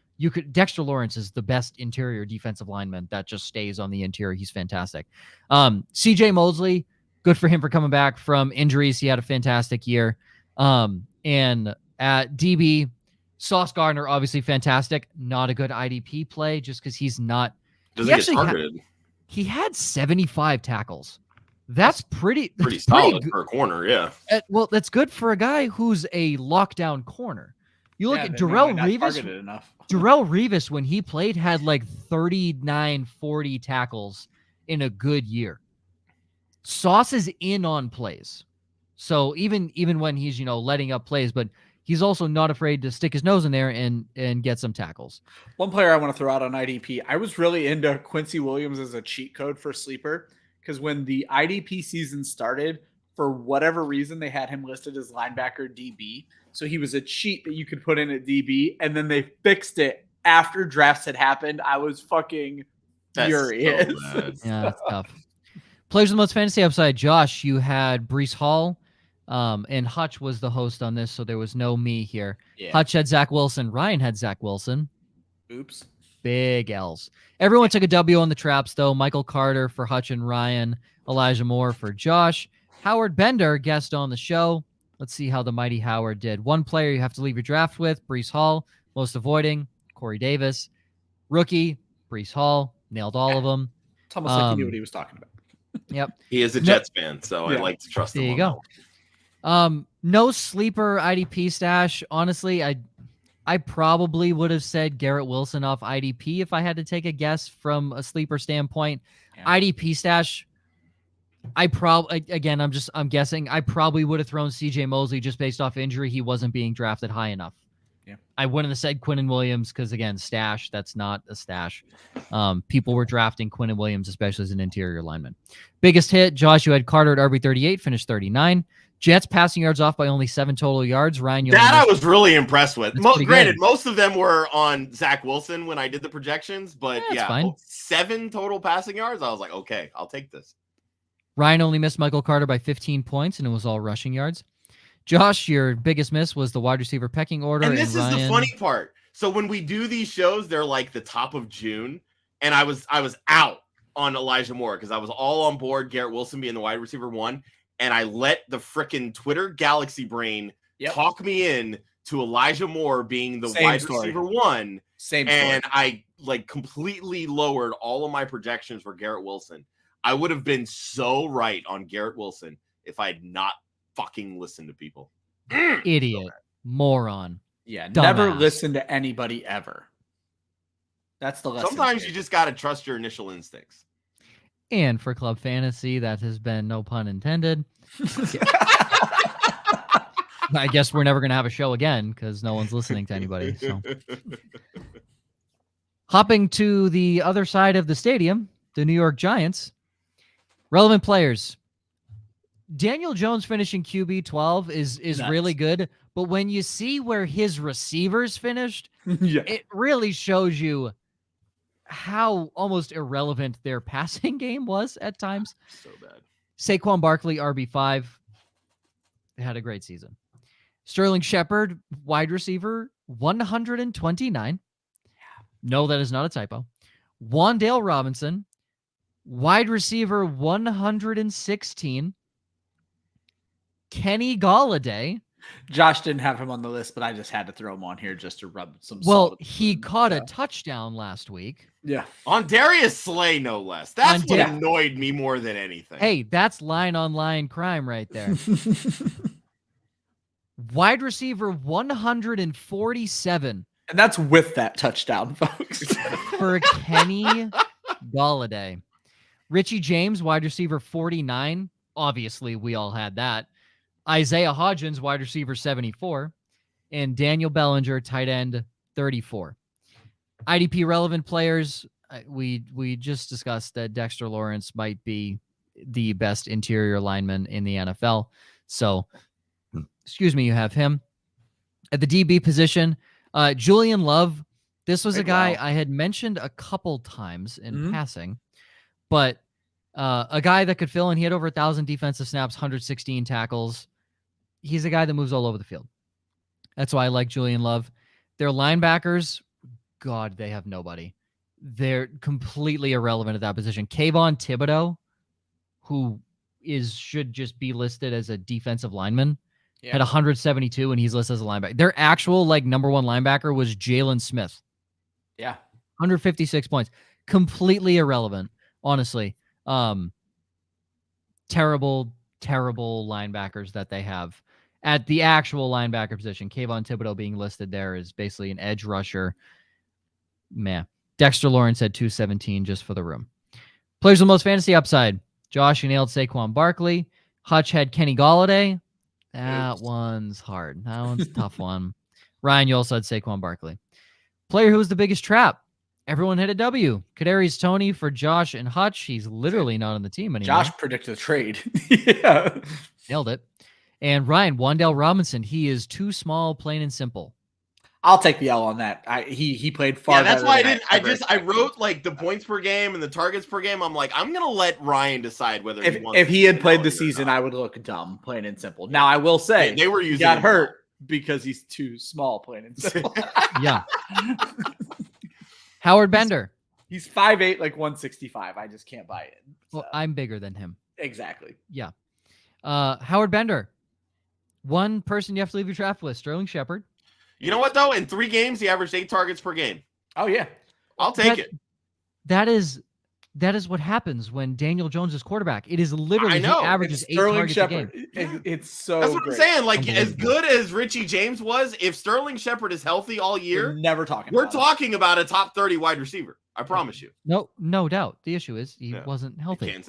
Dexter Lawrence is the best interior defensive lineman that just stays on the interior. He's fantastic. CJ Mosley, good for him for coming back from injuries. He had a fantastic year. And at DB, Sauce Gardner, obviously fantastic. Not a good IDP play just because he's not. Doesn't get targeted. He had 75 tackles. That's pretty solid for a corner, yeah. Well, that's good for a guy who's a lockdown corner. You look at Darrell Revis. Darrell Revis, when he played, had like 39, 40 tackles in a good year. Sauce is in on plays. So even when he's, letting up plays, but he's also not afraid to stick his nose in there and get some tackles. One player I want to throw out on IDP, I was really into Quincy Williams as a cheat code for sleeper. Because when the IDP season started, for whatever reason, they had him listed as linebacker DB. So he was a cheat that you could put in at DB. And then they fixed it after drafts had happened. I was fucking furious. So yeah, that's tough. Players with the most fantasy upside. Josh, you had Breece Hall. And Hutch was the host on this, so there was no me here. Yeah. Hutch had Zach Wilson. Ryan had Zach Wilson. Oops. Big L's. Everyone took a W on the traps, though. Michael Carter for Hutch and Ryan. Elijah Moore for Josh. Howard Bender, guest on the show. Let's see how the mighty Howard did. One player you have to leave your draft with, Breece Hall. Most avoiding, Corey Davis. Rookie, Breece Hall. Nailed all of them. It's almost like he knew what he was talking about. Yep. He is a Jets fan, so I like to trust him. There you go. No sleeper IDP stash. Honestly, I probably would have said Garrett Wilson off IDP if I had to take a guess from a sleeper standpoint. Yeah. IDP stash, I'm guessing. I probably would have thrown CJ Mosley just based off injury. He wasn't being drafted high enough. I wouldn't have said Quinnen Williams because, again, stash. That's not a stash. People were drafting Quinnen Williams, especially as an interior lineman. Biggest hit, Josh, you had Carter at RB38, finished 39. Jets passing yards off by only 7 total yards. Ryan, you I was really impressed with. Granted, good. most of them were on Zach Wilson when I did the projections, but fine. 7 total passing yards. I was like, okay, I'll take this. Ryan only missed Michael Carter by 15 points, and it was all rushing yards. Josh, your biggest miss was the wide receiver pecking order. And this is the funny part. So when we do these shows, they're like the top of June, and I was out on Elijah Moore because I was all on board Garrett Wilson being the wide receiver 1. And I let the frickin' Twitter galaxy brain talk me in to Elijah Moore being the wide receiver 1. And I completely lowered all of my projections for Garrett Wilson. I would have been so right on Garrett Wilson if I had not fucking listened to people. Idiot. Moron. Yeah. Dumbass. Never listen to anybody ever. That's the lesson. Sometimes you just got to trust your initial instincts. And for Club Fantasy, that has been No Pun Intended. I guess we're never going to have a show again because no one's listening to anybody. So, hopping to the other side of the stadium, the New York Giants. Relevant players. Daniel Jones finishing QB 12 is really good, but when you see where his receivers finished, it really shows you how almost irrelevant their passing game was at times. So bad. Saquon Barkley, RB5, had a great season. Sterling Shepard, wide receiver, 129. No, that is not a typo. Wan'Dale Robinson, wide receiver, 116. Kenny Golladay. Josh didn't have him on the list, but I just had to throw him on here just to rub some salt. Well, he caught a touchdown last week. Yeah. On Darius Slay, no less. That's what annoyed me more than anything. Hey, that's line-on-line crime right there. Wide receiver 147. And that's with that touchdown, folks. For Kenny Golladay. Richie James, wide receiver 49. Obviously, we all had that. Isaiah Hodgins, wide receiver 74. And Daniel Bellinger, tight end 34. IDP relevant players, we just discussed that Dexter Lawrence might be the best interior lineman in the NFL. So, excuse me, you have him. At the DB position, Julian Love. This was a guy I had mentioned a couple times in passing, but a guy that could fill in. He had over 1,000 defensive snaps, 116 tackles. He's a guy that moves all over the field. That's why I like Julian Love. Their linebackers, God, they have nobody. They're completely irrelevant at that position. Kayvon Thibodeau, who should just be listed as a defensive lineman, had 172, and he's listed as a linebacker. Their actual number 1 linebacker was Jalen Smith. Yeah. 156 points. Completely irrelevant, honestly. Terrible linebackers that they have. At the actual linebacker position, Kayvon Thibodeau being listed there is basically an edge rusher. Man. Dexter Lawrence had 217 just for the room. Players with most fantasy upside. Josh, you nailed Saquon Barkley. Hutch had Kenny Golladay. That one's hard. That one's a tough one. Ryan, you also had Saquon Barkley. Player who was the biggest trap. Everyone hit a W. Kadarius Toney for Josh and Hutch. He's literally not on the team anymore. Josh predicted a trade. Yeah. Nailed it. And Ryan, Wan'Dale Robinson. He is too small, plain and simple. I'll take the L on that. He played far better. Yeah, that's why I wrote the points per game and the targets per game. I'm like, I'm gonna let Ryan decide whether if he had played the season, I would look dumb, plain and simple. Now I will say they were using he got hurt because he's too small, plain and simple. Yeah. Howard Bender. He's 5'8", 165. I just can't buy it. So. Well, I'm bigger than him. Exactly. Yeah. Howard Bender. One person you have to leave your draft with, Sterling Shepard. You know what, though? In 3 games, he averaged 8 targets per game. Oh, yeah. I'll take it. That is what happens when Daniel Jones is quarterback. It is literally he averages 8 targets a game. It's so That's what I'm saying. As good as Richie James was, if Sterling Shepard is healthy all year, we're talking about a top 30 wide receiver. I promise you. No doubt. The issue is he wasn't healthy. Couldn't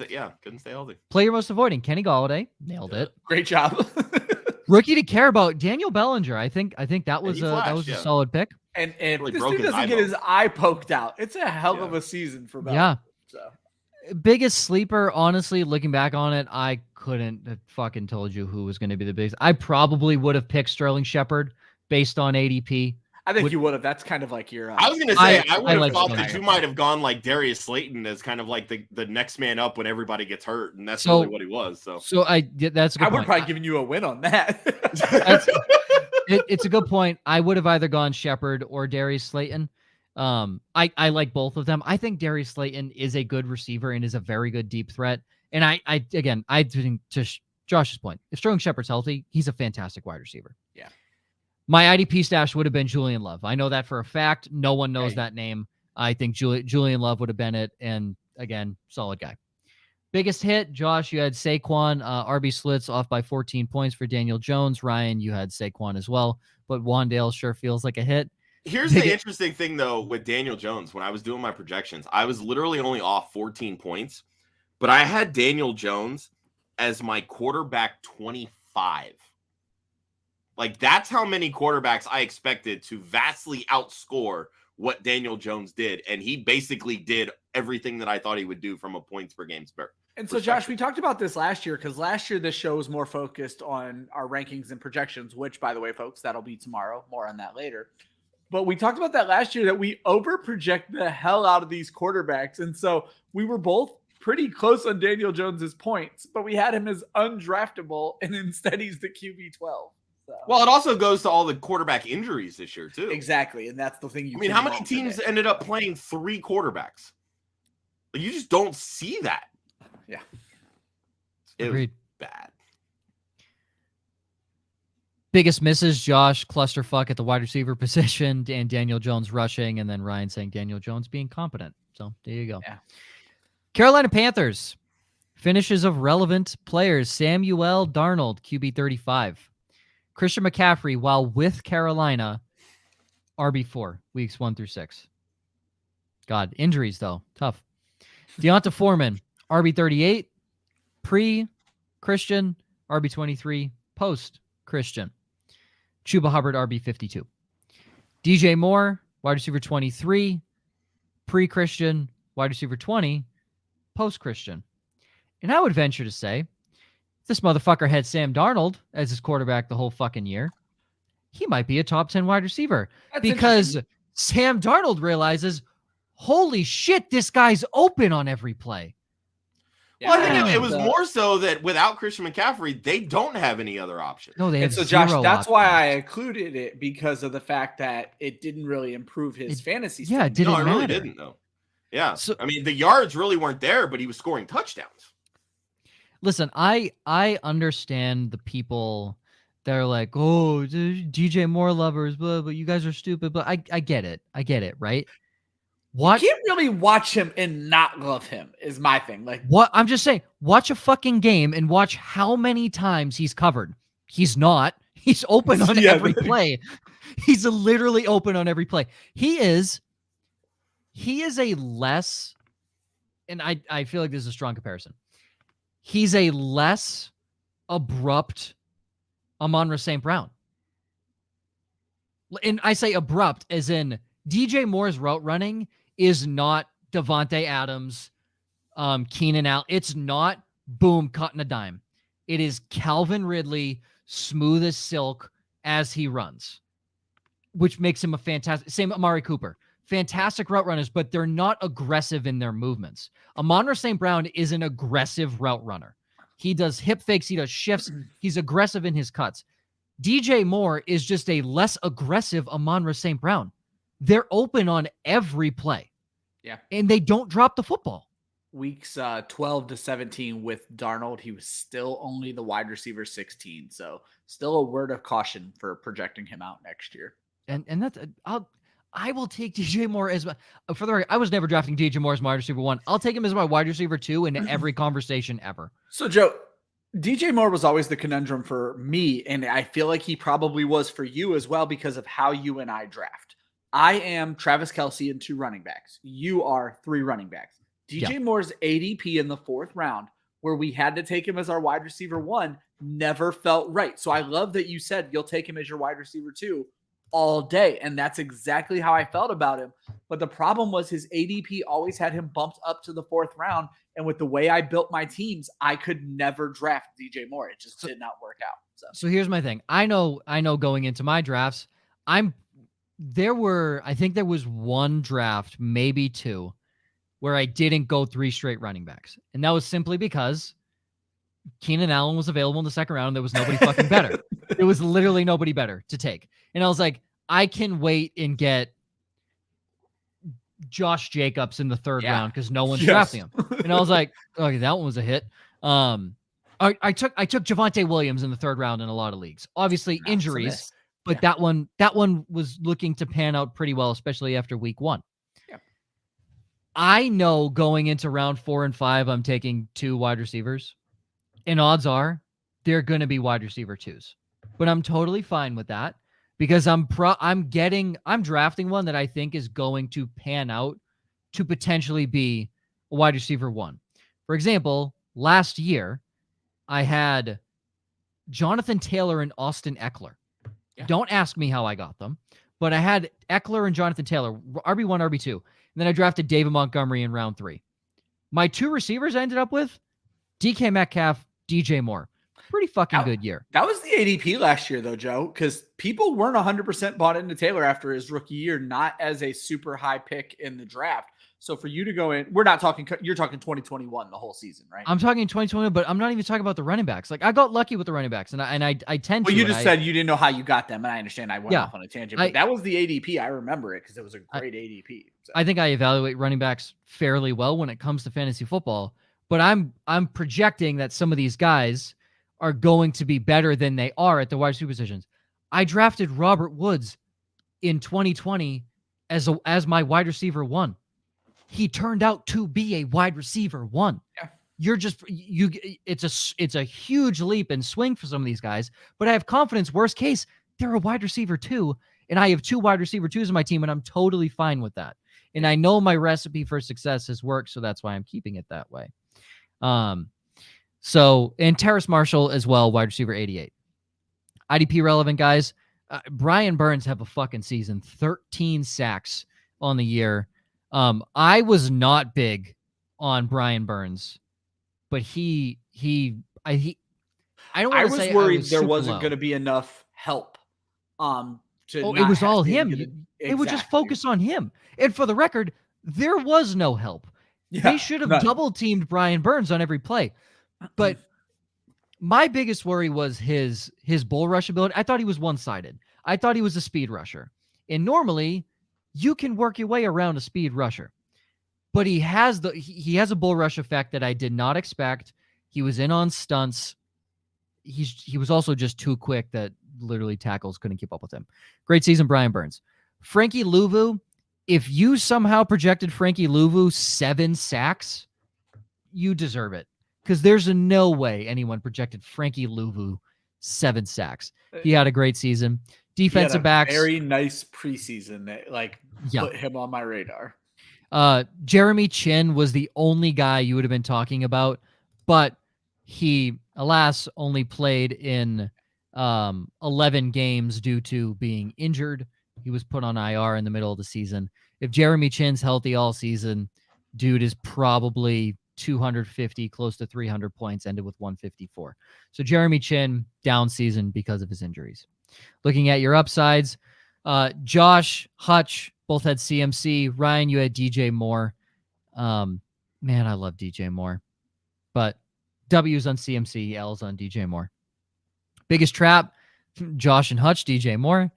stay healthy. Player most avoiding, Kenny Golladay. Nailed it. Great job. Rookie to care about, Daniel Bellinger. I think that was a solid pick. And if this dude doesn't get his eye poked out, it's a hell of a season for Bellinger. Yeah. So biggest sleeper, honestly, looking back on it, I couldn't have fucking told you who was going to be the biggest. I probably would have picked Sterling Shepard based on ADP. I think you would have. That's kind of like your. I was going to say, I would have thought that you might have gone like Darius Slayton as kind of like the next man up when everybody gets hurt, and that's really what he was. So that's a good point. I would have probably given you a win on that. It's a good point. I would have either gone Shepard or Darius Slayton. I like both of them. I think Darius Slayton is a good receiver and is a very good deep threat. And I think, to Josh's point, if Sterling Shepard's healthy, he's a fantastic wide receiver. Yeah. My IDP stash would have been Julian Love. I know that for a fact. No one knows that name. I think Julian Love would have been it. And again, solid guy. Biggest hit, Josh, you had Saquon. RB Slits off by 14 points for Daniel Jones. Ryan, you had Saquon as well. But Wandale sure feels like a hit. Here's the interesting thing, though, with Daniel Jones. When I was doing my projections, I was literally only off 14 points. But I had Daniel Jones as my quarterback 25. Like, that's how many quarterbacks I expected to vastly outscore what Daniel Jones did. And he basically did everything that I thought he would do from a points per game perspective. And so, Josh, we talked about this last year because last year this show was more focused on our rankings and projections, which, by the way, folks, that'll be tomorrow. More on that later. But we talked about that last year that we over-project the hell out of these quarterbacks. And so we were both pretty close on Daniel Jones's points, but we had him as undraftable, and instead he's the QB12. So. Well, it also goes to all the quarterback injuries this year, too. Exactly, and that's the thing. How many teams ended up playing 3 quarterbacks? You just don't see that. Yeah. It was bad. Biggest misses, Josh, clusterfuck at the wide receiver position, and Daniel Jones rushing, and then Ryan saying Daniel Jones being competent. So there you go. Yeah. Carolina Panthers. Finishes of relevant players. Samuel Darnold, QB 35. Christian McCaffrey, while with Carolina, RB4, weeks 1 through 6. God, injuries, though. Tough. Deonta Foreman, RB 38. Pre-Christian, RB 23. Post-Christian. Chuba Hubbard, RB 52. DJ Moore, wide receiver 23. Pre-Christian, wide receiver 20. Post-Christian. And I would venture to say, if this motherfucker had Sam Darnold as his quarterback the whole fucking year, he might be a top 10 wide receiver. Because Sam Darnold realizes, holy shit, this guy's open on every play. Well, I think it was more so that without Christian McCaffrey, they don't have any other option. No, they have so Josh, that's why I included it, because of the fact that it didn't really improve his fantasy. Yeah, it didn't matter. Really didn't, though. Yeah. So, the yards really weren't there, but he was scoring touchdowns. Listen, I understand the people that are like, oh, DJ Moore lovers, but you guys are stupid. But I get it. I get it, right? You can't really watch him and not love him is my thing. Like, what I'm just saying, watch a fucking game and watch how many times he's covered. He's not. He's open on every play. He's literally open on every play. He is a less, and I feel like this is a strong comparison. He's a less abrupt Amon-Ra St. Brown. And I say abrupt as in DJ Moore's route running is not Devontae Adams, Keenan Allen. It's not boom, cutting a dime. It is Calvin Ridley, smooth as silk as he runs, which makes him a fantastic, same Amari Cooper. Fantastic route runners, but they're not aggressive in their movements. Amon-Ra St. Brown is an aggressive route runner. He does hip fakes. He does shifts. He's aggressive in his cuts. DJ Moore is just a less aggressive Amon-Ra St. Brown. They're open on every play. Yeah. And they don't drop the football. Weeks 12 to 17 with Darnold, he was still only the wide receiver 16. So still a word of caution for projecting him out next year. And that's I will take DJ Moore as my, for the record, I was never drafting DJ Moore as my wide receiver 1. I'll take him as my wide receiver 2 in every conversation ever. So Joe, DJ Moore was always the conundrum for me, and I feel like he probably was for you as well because of how you and I draft. I am Travis Kelce and 2 running backs. You are 3 running backs. DJ Moore's ADP in the 4th round, where we had to take him as our wide receiver 1, never felt right. So I love that you said you'll take him as your wide receiver 2 all day. And that's exactly how I felt about him. But the problem was his ADP always had him bumped up to the 4th round. And with the way I built my teams, I could never draft DJ Moore. It just did not work out. So here's my thing. I know going into my drafts, I think there was one draft, maybe 2, where I didn't go 3 straight running backs. And that was simply because Keenan Allen was available in the 2nd round. And there was nobody fucking better. There was literally nobody better to take. And I was like, I can wait and get Josh Jacobs in the 3rd round because no one's drafting him. And I was like, okay, that one was a hit. I took Javonte Williams in the 3rd round in a lot of leagues. Obviously injuries, but that one was looking to pan out pretty well, especially after week 1. Yeah. I know going into round 4 and 5, I'm taking 2 wide receivers, and odds are they're going to be wide receiver 2s. But I'm totally fine with that because I'm drafting one that I think is going to pan out to potentially be a wide receiver 1. For example, last year I had Jonathan Taylor and Austin Eckler. Yeah. Don't ask me how I got them, but I had Eckler and Jonathan Taylor, RB1, RB2. And then I drafted David Montgomery in round 3. My 2 receivers I ended up with DK Metcalf, DJ Moore. Pretty fucking good year. That was the ADP last year, though, Joe, because people weren't 100% bought into Taylor after his rookie year, not as a super high pick in the draft. So for you to go in, you're talking 2021, the whole season, right? I'm talking 2021, but I'm not even talking about the running backs. Like I got lucky with the running backs, and I tend to. Well, you just said you didn't know how you got them, and I understand. I went off on a tangent, but that was the ADP. I remember it because it was a great ADP. So. I think I evaluate running backs fairly well when it comes to fantasy football, but I'm projecting that some of these guys are going to be better than they are at the wide receiver positions. I drafted Robert Woods in 2020 as my wide receiver 1. He turned out to be a wide receiver 1. Yeah. It's a huge leap and swing for some of these guys, but I have confidence. Worst case, they're a wide receiver 2, and I have 2 wide receiver 2s in my team, and I'm totally fine with that. And I know my recipe for success has worked, so that's why I'm keeping it that way. And Terrace Marshall as well, wide receiver 88. IDP relevant guys. Brian Burns have a fucking season, 13 sacks on the year. I was not big on Brian Burns, but I was worried there wasn't going to be enough help. It was all him. It would just focus on him. And for the record, there was no help. Yeah, they should have double teamed Brian Burns on every play. But my biggest worry was his bull rush ability. I thought he was one-sided. I thought he was a speed rusher. And normally you can work your way around a speed rusher, but he has a bull rush effect that I did not expect. He was in on stunts. He was also just too quick that literally tackles couldn't keep up with him. Great season, Brian Burns. Frankie Louvu, if you somehow projected Frankie Louvu 7 sacks, you deserve it. Because there's no way anyone projected Frankie Louvu 7 sacks. He had a great season. Defensive backs. Very nice preseason that put him on my radar. Jeremy Chin was the only guy you would have been talking about, but he, alas, only played in 11 games due to being injured. He was put on IR in the middle of the season. If Jeremy Chin's healthy all season, dude is probably 250, close to 300 points, ended with 154. So Jeremy Chin, down season because of his injuries. Looking at your upsides, Josh, Hutch, both had CMC. Ryan, you had DJ Moore. Man, I love DJ Moore. But W's on CMC, L's on DJ Moore. Biggest trap, Josh and Hutch, DJ Moore.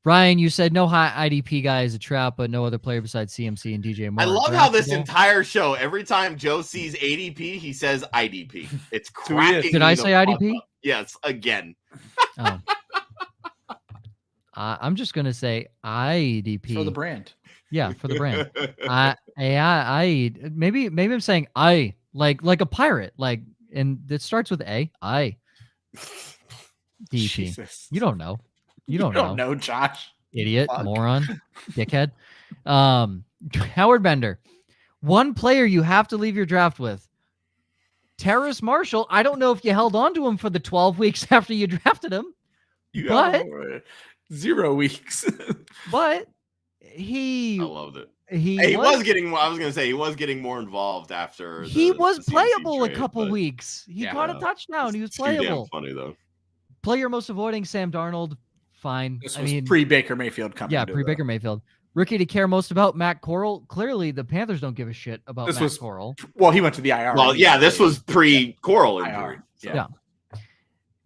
Ryan, you said no high IDP guy is a trap, but no other player besides CMC and DJ Moore. I love how this entire show, every time Joe sees ADP, he says IDP. It's cracking. Did I say IDP? Yes, again. Oh. I'm just gonna say IDP for the brand. Yeah, for the brand. I maybe I'm saying I like a pirate, and it starts with A. I DP. Jesus. You don't know. You don't know, Josh. Idiot, moron, dickhead. Howard Bender. One player you have to leave your draft with. Terrace Marshall, I don't know if you held on to him for the 12 weeks after you drafted him. But 0 weeks. But I loved it. He was getting more involved after. He was playable trade, a couple weeks. He caught a touchdown. He was playable. Too damn funny though. Player most avoiding Sam Darnold. Fine. This was pre-Baker Mayfield coming. Yeah, pre-Baker Mayfield. Rookie to care most about Matt Corral. Clearly, the Panthers don't give a shit about Matt Corral. Well, he went to the IR. Well, yeah, this was pre-Corral injury. Yeah.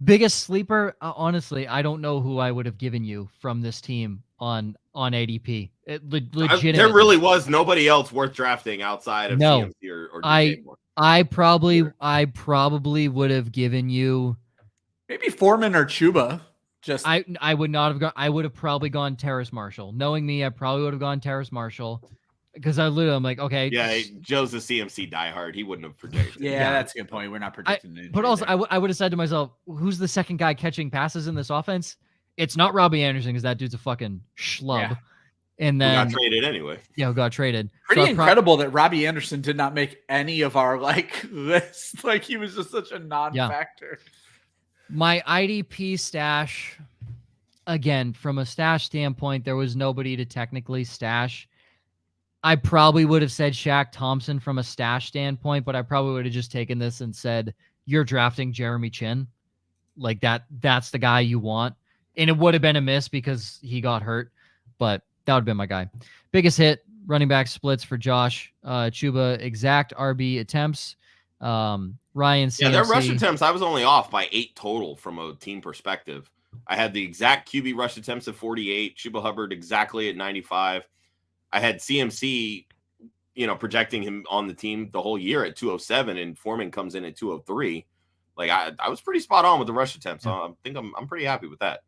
Biggest sleeper, honestly, I don't know who I would have given you from this team on ADP. Legitimately. There really was nobody else worth drafting outside of CMC or DJ Moore. I probably would have given you maybe Foreman or Chuba. I would not have gone. I would have probably gone Terrace Marshall. Knowing me, I probably would have gone Terrace Marshall because I'm like, okay. Yeah, Joe's a CMC diehard. He wouldn't have projected. Yeah, that's a good point. We're not projecting. But also, I would have said to myself, who's the second guy catching passes in this offense? It's not Robbie Anderson because that dude's a fucking schlub. Yeah. And then who got traded anyway. Yeah, who got traded. Pretty incredible that Robbie Anderson did not make any of our lists. Like he was just such a non-factor. Yeah. My IDP stash, again, from a stash standpoint, there was nobody to technically stash. I probably would have said Shaq Thompson from a stash standpoint, but I probably would have just taken this and said, you're drafting Jeremy Chin. Like that's the guy you want. And it would have been a miss because he got hurt, but that would have been my guy. Biggest hit, running back splits for Josh. Chuba, exact RB attempts. Ryan CMC. Yeah, their rush attempts, I was only off by 8 total from a team perspective. I had the exact QB rush attempts at 48, Chuba Hubbard exactly at 95. I had CMC, projecting him on the team the whole year at 207, and Foreman comes in at 203. Like I was pretty spot on with the rush attempts. So I think I'm pretty happy with that.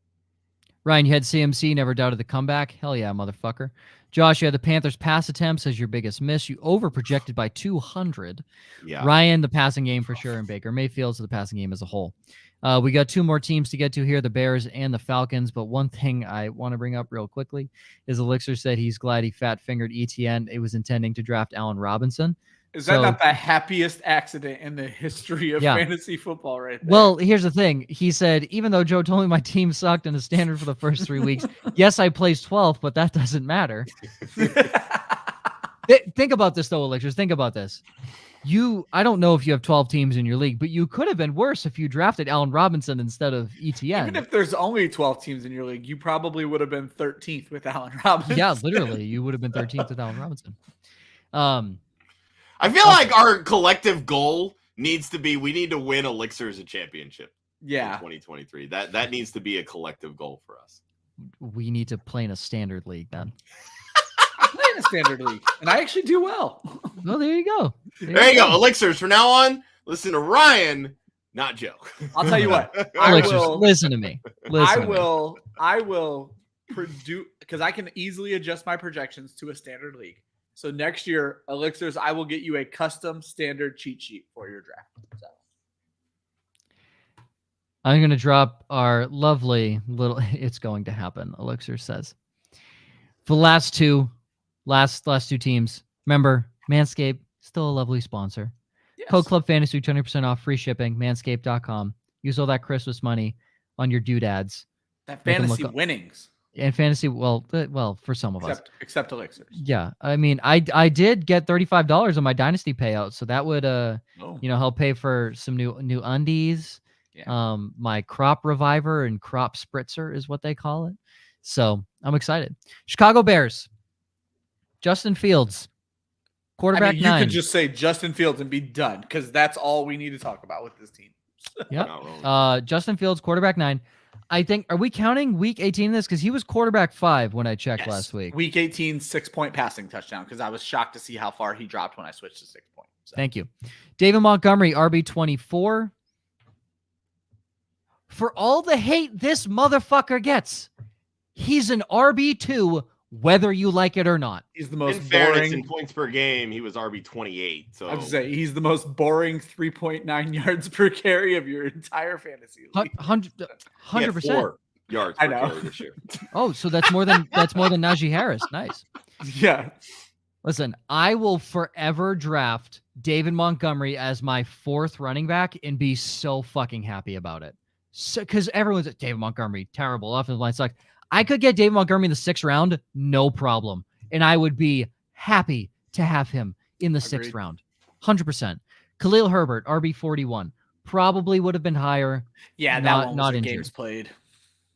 Ryan, you had CMC, never doubted the comeback. Hell yeah, motherfucker. Josh, you had the Panthers pass attempts as your biggest miss. You over-projected by 200. Yeah. Ryan, the passing game for sure, and Baker Mayfield, so the passing game as a whole. We got 2 more teams to get to here, the Bears and the Falcons, but one thing I want to bring up real quickly is Elixir said he's glad he fat-fingered ETN. It was intending to draft Allen Robinson. Is that not the happiest accident in the history of fantasy football right there? Well, here's the thing. He said, even though Joe told me my team sucked in the standard for the first 3 weeks, yes, I placed 12th, but that doesn't matter. Think about this, though, Elixirs. Think about this. I don't know if you have 12 teams in your league, but you could have been worse if you drafted Allen Robinson instead of ETN. Even if there's only 12 teams in your league, you probably would have been 13th with Allen Robinson. Yeah, literally. You would have been 13th with Allen Robinson. I feel like our collective goal needs to be we need to win Elixirs a championship. Yeah. In 2023. That needs to be a collective goal for us. We need to play in a standard league then. Play in a standard league. And I actually do well. Well, there you go. There you go. Elixirs, from now on, listen to Ryan, not Joe. I'll tell you what. Listen to me. I will produce, because I can easily adjust my projections to a standard league. So next year, Elixirs, I will get you a custom standard cheat sheet for your draft. So. I'm going to drop our lovely little, it's going to happen, Elixir says. For the last two teams, remember, Manscaped, still a lovely sponsor. Yes. Code Club Fantasy, 20% off, free shipping, manscaped.com. Use all that Christmas money on your doodads. That fantasy winnings. And fantasy, well, for some of us. Except Elixirs. Yeah. I mean, I did get $35 on my dynasty payout, so that would help pay for some new undies. Yeah. My crop reviver and crop spritzer is what they call it. So I'm excited. Chicago Bears. Justin Fields. Quarterback 9. You could just say Justin Fields and be done, because that's all we need to talk about with this team. Yep. Justin Fields, quarterback 9. I think, are we counting week 18 in this? Because he was quarterback 5 when I checked last week. Week 18, 6-point passing touchdown, because I was shocked to see how far he dropped when I switched to 6 points. So. Thank you. David Montgomery, RB24. For all the hate this motherfucker gets, he's an RB2, whether you like it or not. He's the most boring. In points per game, he was RB28. So I would say he's the most boring 3.9 yards per carry of your entire fantasy league. 100%. 4 yards per carry this year. Oh, so that's more than Najee Harris. Nice. Yeah. Listen, I will forever draft David Montgomery as my 4th running back and be so fucking happy about it. So, because everyone's like, David Montgomery, terrible. Offensive line sucks. I could get David Montgomery in the 6th round, no problem. And I would be happy to have him in the 6th round. 100%. Khalil Herbert, RB41. Probably would have been higher. Yeah, that one was games played.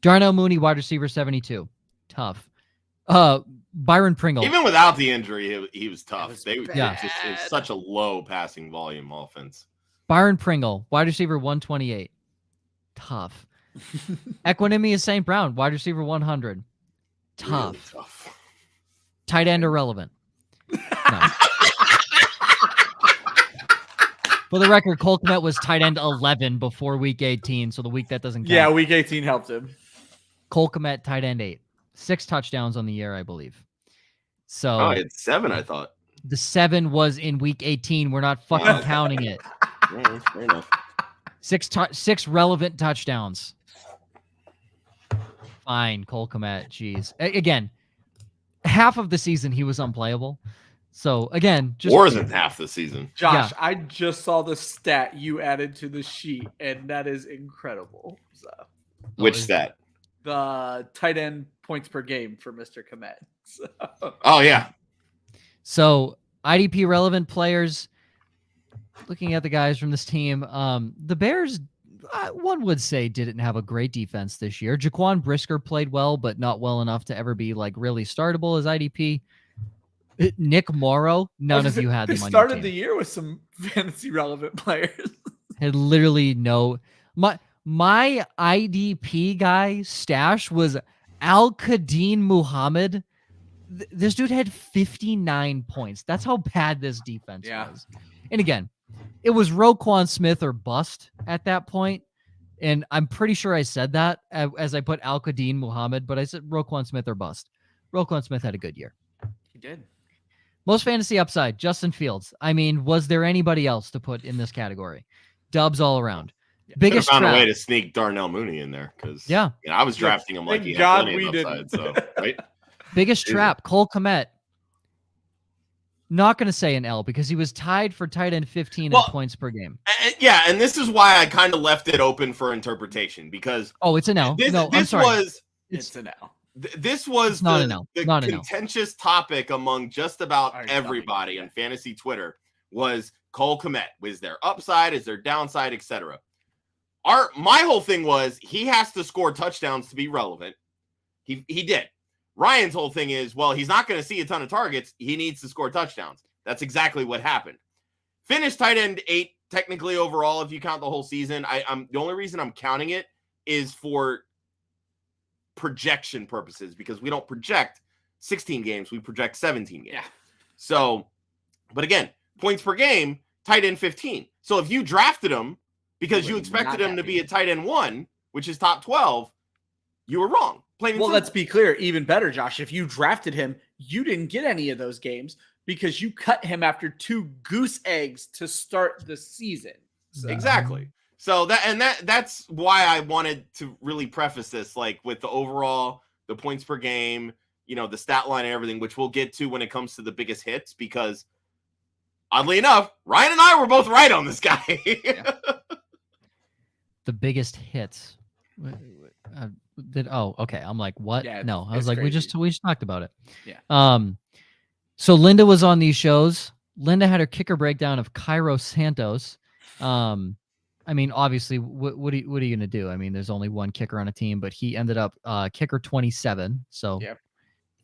Darnell Mooney, wide receiver, 72. Tough. Byron Pringle. Even without the injury, he was tough. It was such a low passing volume offense. Byron Pringle, wide receiver 128. Tough. Equinemius St. Brown, wide receiver 100. Tough. Really tough. Tight end irrelevant. No. For the record, Cole Kmet was tight end 11 before week 18, so the week that doesn't count. Yeah, week 18 helped him. Cole Kmet, tight end 8. 6 touchdowns on the year, I believe. So it's 7, I thought. The 7 was in week 18. We're not fucking counting it. Yeah, fair enough. 6 relevant touchdowns. Fine, Cole Kmet. Jeez. Again, half of the season he was unplayable. So again, just more than half the season. Josh, yeah. I just saw the stat you added to the sheet, and that is incredible. So, which stat? The tight end points per game for Mr. Kmet. So. Oh yeah. So IDP relevant players. Looking at the guys from this team, the Bears, one would say, didn't have a great defense this year. Jaquan Brisker played well, but not well enough to ever be like really startable as IDP. Nick Morrow, none of you had them on your team. Started the year with some fantasy relevant players. Had literally no. My IDP guy stash was Al-Qadim Muhammad. This dude had 59 points. That's how bad this defense was. And again, it was Roquan Smith or bust at that point. And I'm pretty sure I said that as I put Al-Qadim Muhammad, but I said Roquan Smith or bust. Roquan Smith had a good year. He did. Most fantasy upside, Justin Fields. I mean, was there anybody else to put in this category? Dubs all around. Yeah, biggest found trap. A way to sneak Darnell Mooney in there because I was drafting him like he had plenty of upside. So, right? Biggest trap, Cole Kmet. Not going to say an L because he was tied for tight end 15 in points per game. And this is why I kind of left it open for interpretation because it's an L. I'm sorry. It's an L. This was the contentious topic among just about everybody on fantasy Twitter was Cole Kmet. Was there upside? Is there downside, etc.? My whole thing was he has to score touchdowns to be relevant. He did. Ryan's whole thing is, well, he's not going to see a ton of targets. He needs to score touchdowns. That's exactly what happened. Finished tight end 8 technically overall if you count the whole season. I'm the only reason I'm counting it is for projection purposes because we don't project 16 games, we project 17 games. Yeah. So, but again, points per game, tight end 15. So if you drafted him because you expected him to be a tight end 1, which is top 12, you were wrong. Well, let's be clear, even better, Josh. If you drafted him, you didn't get any of those games because you cut him after 2 goose eggs to start the season. So. Exactly. So that's why I wanted to really preface this, like with the overall, the points per game, the stat line and everything, which we'll get to when it comes to the biggest hits, because oddly enough, Ryan and I were both right on this guy. The biggest hits. Okay. I'm like, what? Yeah, no, I was like, crazy. we just talked about it. Yeah. So Linda was on these shows. Linda had her kicker breakdown of Cairo Santos. I mean, obviously, what are you going to do? I mean, there's only one kicker on a team, but he ended up kicker 27. So if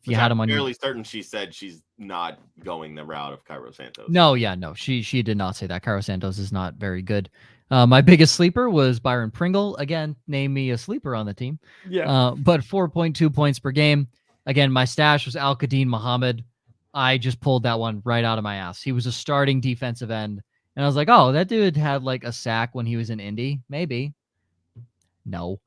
you had him on, I'm fairly certain she said she's not going the route of Cairo Santos. No, she did not say that. Cairo Santos is not very good. My biggest sleeper was Byron Pringle. Again, name me a sleeper on the team. Yeah. But 4.2 points per game. Again, my stash was Al-Qadim Muhammad. I just pulled that one right out of my ass. He was a starting defensive end. And I was like, oh, that dude had like a sack when he was in Indy. Maybe. No.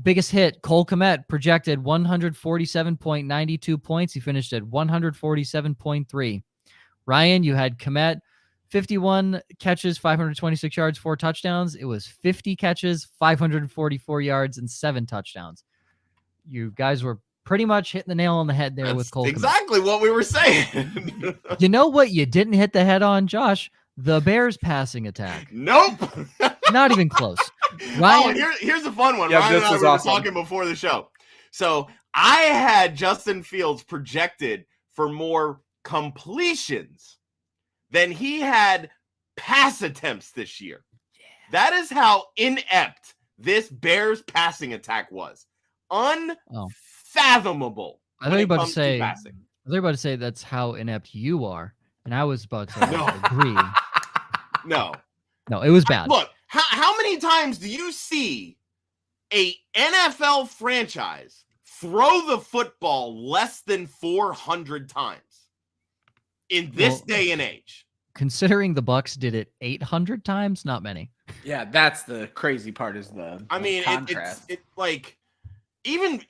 Biggest hit, Cole Kmet, projected 147.92 points. He finished at 147.3. Ryan, you had Kmet, 51 catches, 526 yards, 4 touchdowns. It was 50 catches, 544 yards, and 7 touchdowns. You guys were pretty much hitting the nail on the head there with Cole. Exactly what we were saying. You know what you didn't hit the head on, Josh? The Bears passing attack. Nope. Not even close. Ryan, here's a fun one. Yeah, Ryan and I were awesome. talking before the show. So I had Justin Fields projected for more completions than he had pass attempts this year. Yeah. That is how inept this Bears passing attack was. Unfathomable. I thought you were about to say that's how inept you are, and I was about to agree. No, it was bad. Look, how many times do you see a NFL franchise throw the football less than 400 times in this day and age? Considering the Bucs did it 800 times, not many. Yeah, that's the crazy part is the contrast. It's like even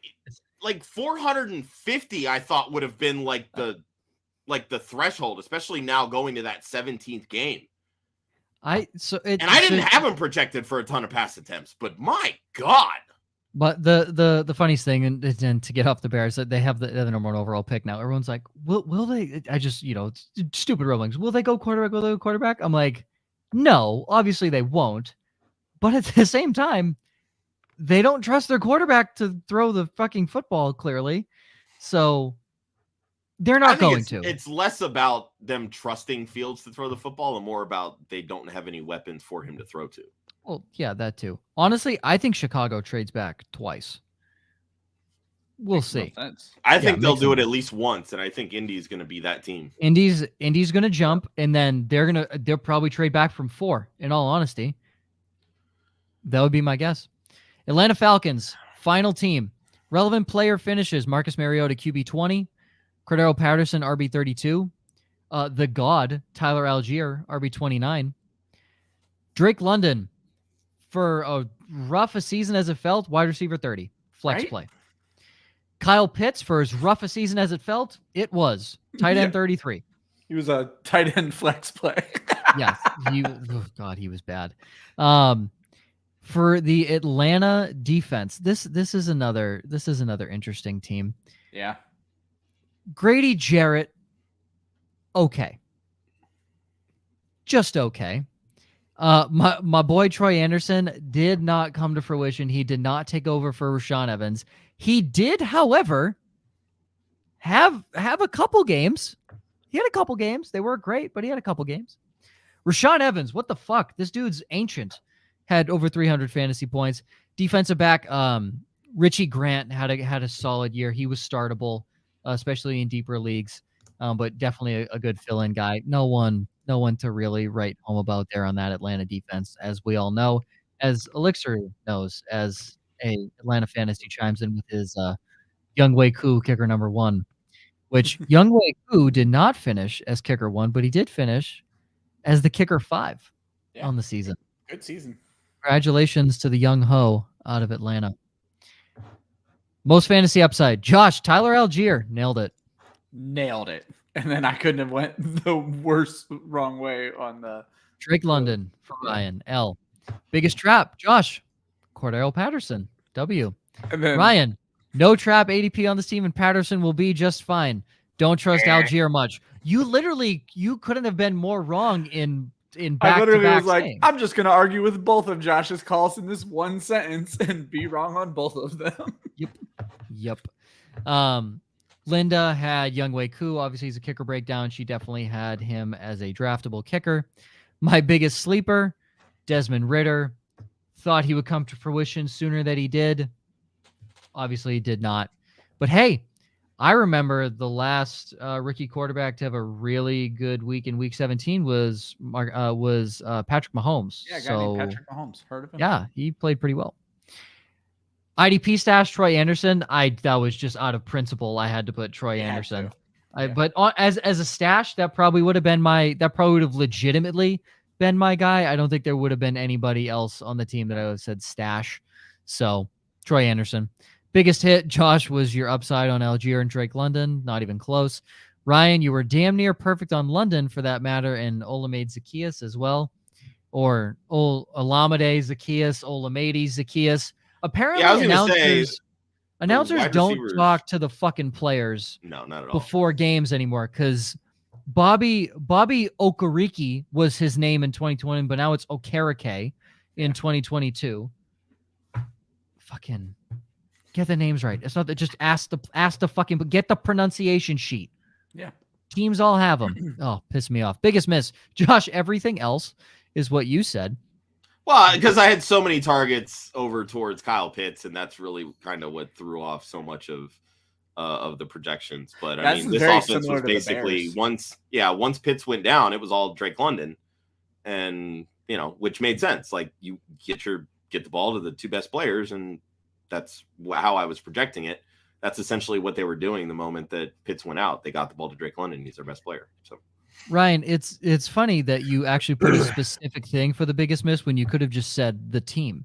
like 450 I thought would have been like the threshold, especially now going to that 17th game. I didn't have him projected for a ton of pass attempts, but my God. But the funniest thing, and to get off the Bears, that they have the number 1 overall pick now. Everyone's like, will they? I just stupid rumblings. Will they go quarterback? Will they go quarterback? I'm like, no, obviously they won't. But at the same time, they don't trust their quarterback to throw the fucking football. Clearly, so they're not going to. It's less about them trusting Fields to throw the football and more about they don't have any weapons for him to throw to. Well, yeah, that too. Honestly, I think Chicago trades back twice. We'll see. No I think they'll do it at least once, and I think Indy's going to be that team. Indy's going to jump, and then they'll probably trade back from 4. In all honesty, that would be my guess. Atlanta Falcons, final team. Relevant player finishes: Marcus Mariota, QB 20, Cordero Patterson, RB 32, the God Tyler Algier, RB 29, Drake London. For a rough a season as it felt, wide receiver 30, flex play. Kyle Pitts, for as rough a season as it felt, it was tight end 33. He was a tight end flex play. Yes, he was bad. For the Atlanta defense, this is another interesting team. Yeah, Grady Jarrett, okay, just okay. My boy Troy Anderson did not come to fruition. He did not take over for Rashaan Evans. He did, however, have a couple games. He had a couple games. They weren't great, but he had a couple games. Rashaan Evans, what the fuck? This dude's ancient. Had over 300 fantasy points. Defensive back Richie Grant had a solid year. He was startable, especially in deeper leagues, but definitely a good fill-in guy. No one to really write home about there on that Atlanta defense, as we all know, as Elixir knows, as a Atlanta fantasy chimes in with his Younghoe Koo kicker number 1, which Younghoe Koo did not finish as kicker 1, but he did finish as the kicker 5 on the season. Good season. Congratulations to the young ho out of Atlanta. Most fantasy upside. Josh, Tyler Algier, nailed it. And then I couldn't have went the worst wrong way on the Drake London for Ryan. L. Biggest trap. Josh, Cordero Patterson. W. And then Ryan, no trap ADP on this team, and Patterson will be just fine. Don't trust Algier much. You couldn't have been more wrong in back I literally to back was like, saying. I'm just going to argue with both of Josh's calls in this one sentence and be wrong on both of them. Yep. Linda had Younghoe Koo. Obviously, he's a kicker breakdown. She definitely had him as a draftable kicker. My biggest sleeper, Desmond Ridder. Thought he would come to fruition sooner than he did. Obviously, he did not. But hey, I remember the last rookie quarterback to have a really good week in Week 17 was Patrick Mahomes. Yeah, a guy named Patrick Mahomes. Heard of him? Yeah, he played pretty well. IDP stash, Troy Anderson. That was just out of principle. I had to put Troy Anderson. But as a stash, that probably would have legitimately been my guy. I don't think there would have been anybody else on the team that I would have said stash. So Troy Anderson. Biggest hit, Josh, was your upside on Algier and Drake London. Not even close. Ryan, you were damn near perfect on London for that matter, and Olamide Zaccheaus as well. Or Olamide Zaccheaus, Olamide Zaccheaus. Apparently, I was going to say, announcers don't talk to the fucking players. No, not at all. Before games anymore, because Bobby Okereke was his name in 2020, but now it's Okereke in 2022. Fucking get the names right. It's not that, just ask the fucking, but get the pronunciation sheet. Yeah. Teams all have them. Oh, piss me off. Biggest miss. Josh, everything else is what you said. Well, because I had so many targets over towards Kyle Pitts, and that's really kind of what threw off so much of the projections. But I mean, this offense was basically once Pitts went down, it was all Drake London, and which made sense. Like, you get the ball to the two best players, and that's how I was projecting it. That's essentially what they were doing the moment that Pitts went out. They got the ball to Drake London. He's their best player. So, Ryan, it's funny that you actually put a specific thing for the biggest miss when you could have just said the team.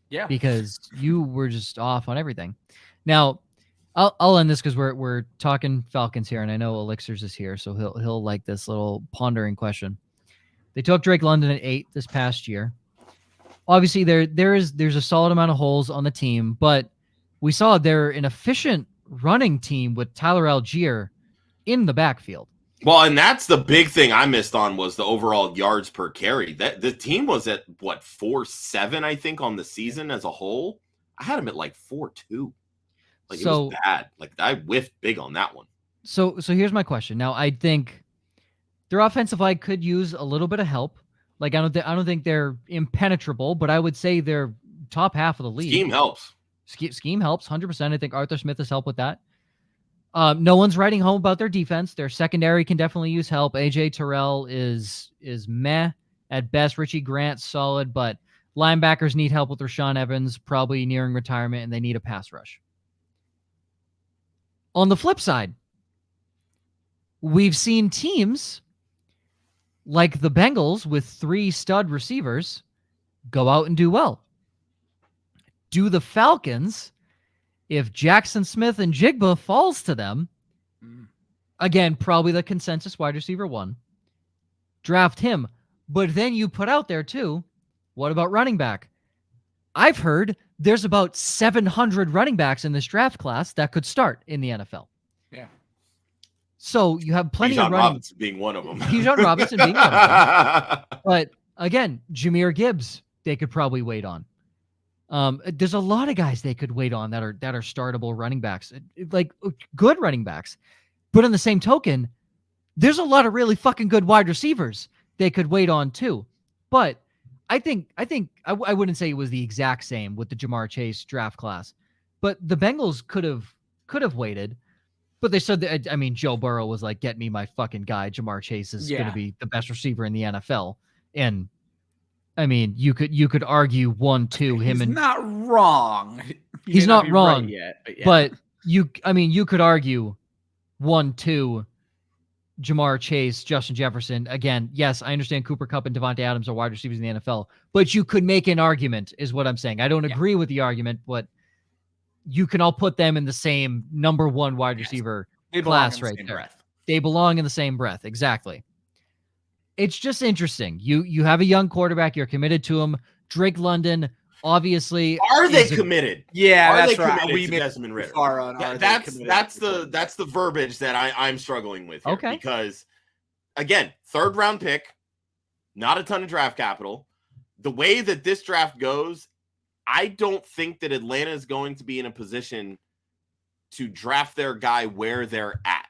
Yeah, because you were just off on everything. Now, I'll end this because we're talking Falcons here, and I know Elixirs is here, so he'll like this little pondering question. They took Drake London at 8 this past year. Obviously, there's a solid amount of holes on the team, but we saw they're an efficient running team with Tyler Algier in the backfield. Well, and that's the big thing I missed on was the overall yards per carry. That the team was at 4.7, I think, on the season as a whole. I had them at 4.2. Like, it was bad. Like, I whiffed big on that one. So here's my question. Now, I think their offensive line could use a little bit of help. Like, I don't think they're impenetrable, but I would say they're top half of the league. Scheme helps. Scheme helps 100%. I think Arthur Smith has helped with that. No one's writing home about their defense. Their secondary can definitely use help. AJ Terrell is meh at best. Richie Grant solid, but linebackers need help with Rashaan Evans, probably nearing retirement, and they need a pass rush. On the flip side, we've seen teams like the Bengals with 3 stud receivers go out and do well. Do the Falcons, if Jackson Smith and Jigba falls to them, again, probably the consensus wide receiver 1, draft him. But then you put out there too, what about running back? I've heard there's about 700 running backs in this draft class that could start in the NFL. Yeah. So you have plenty of running. Robinson being one of them. Bijan Robinson being one of them. But again, Jahmyr Gibbs, they could probably wait on. There's a lot of guys they could wait on that are startable running backs, like good running backs. But on the same token, there's a lot of really fucking good wide receivers they could wait on too. But I think I wouldn't say it was the exact same with the Jamar Chase draft class, but the Bengals could have waited. But they said that, I mean, Joe Burrow was like, "Get me my fucking guy. Jamar Chase is going to be the best receiver in the NFL." And I mean, you could argue 1-2 him, and not wrong. He's not wrong right yet, but you could argue 1-2 Jamar Chase, Justin Jefferson. Again, yes, I understand Cooper Kupp and Devontae Adams are wide receivers in the NFL, but you could make an argument, is what I'm saying. I don't agree with the argument, but you can all put them in the same number 1 wide receiver class right there. Breath. They belong in the same breath. Exactly. It's just interesting. You have a young quarterback. You're committed to him. Drake London, obviously. Are they committed? Yeah, are that's they right. committed to Desmond Ridder? That's the verbiage that I'm struggling with here. Okay. Because, again, 3rd round pick, not a ton of draft capital. The way that this draft goes, I don't think that Atlanta is going to be in a position to draft their guy where they're at.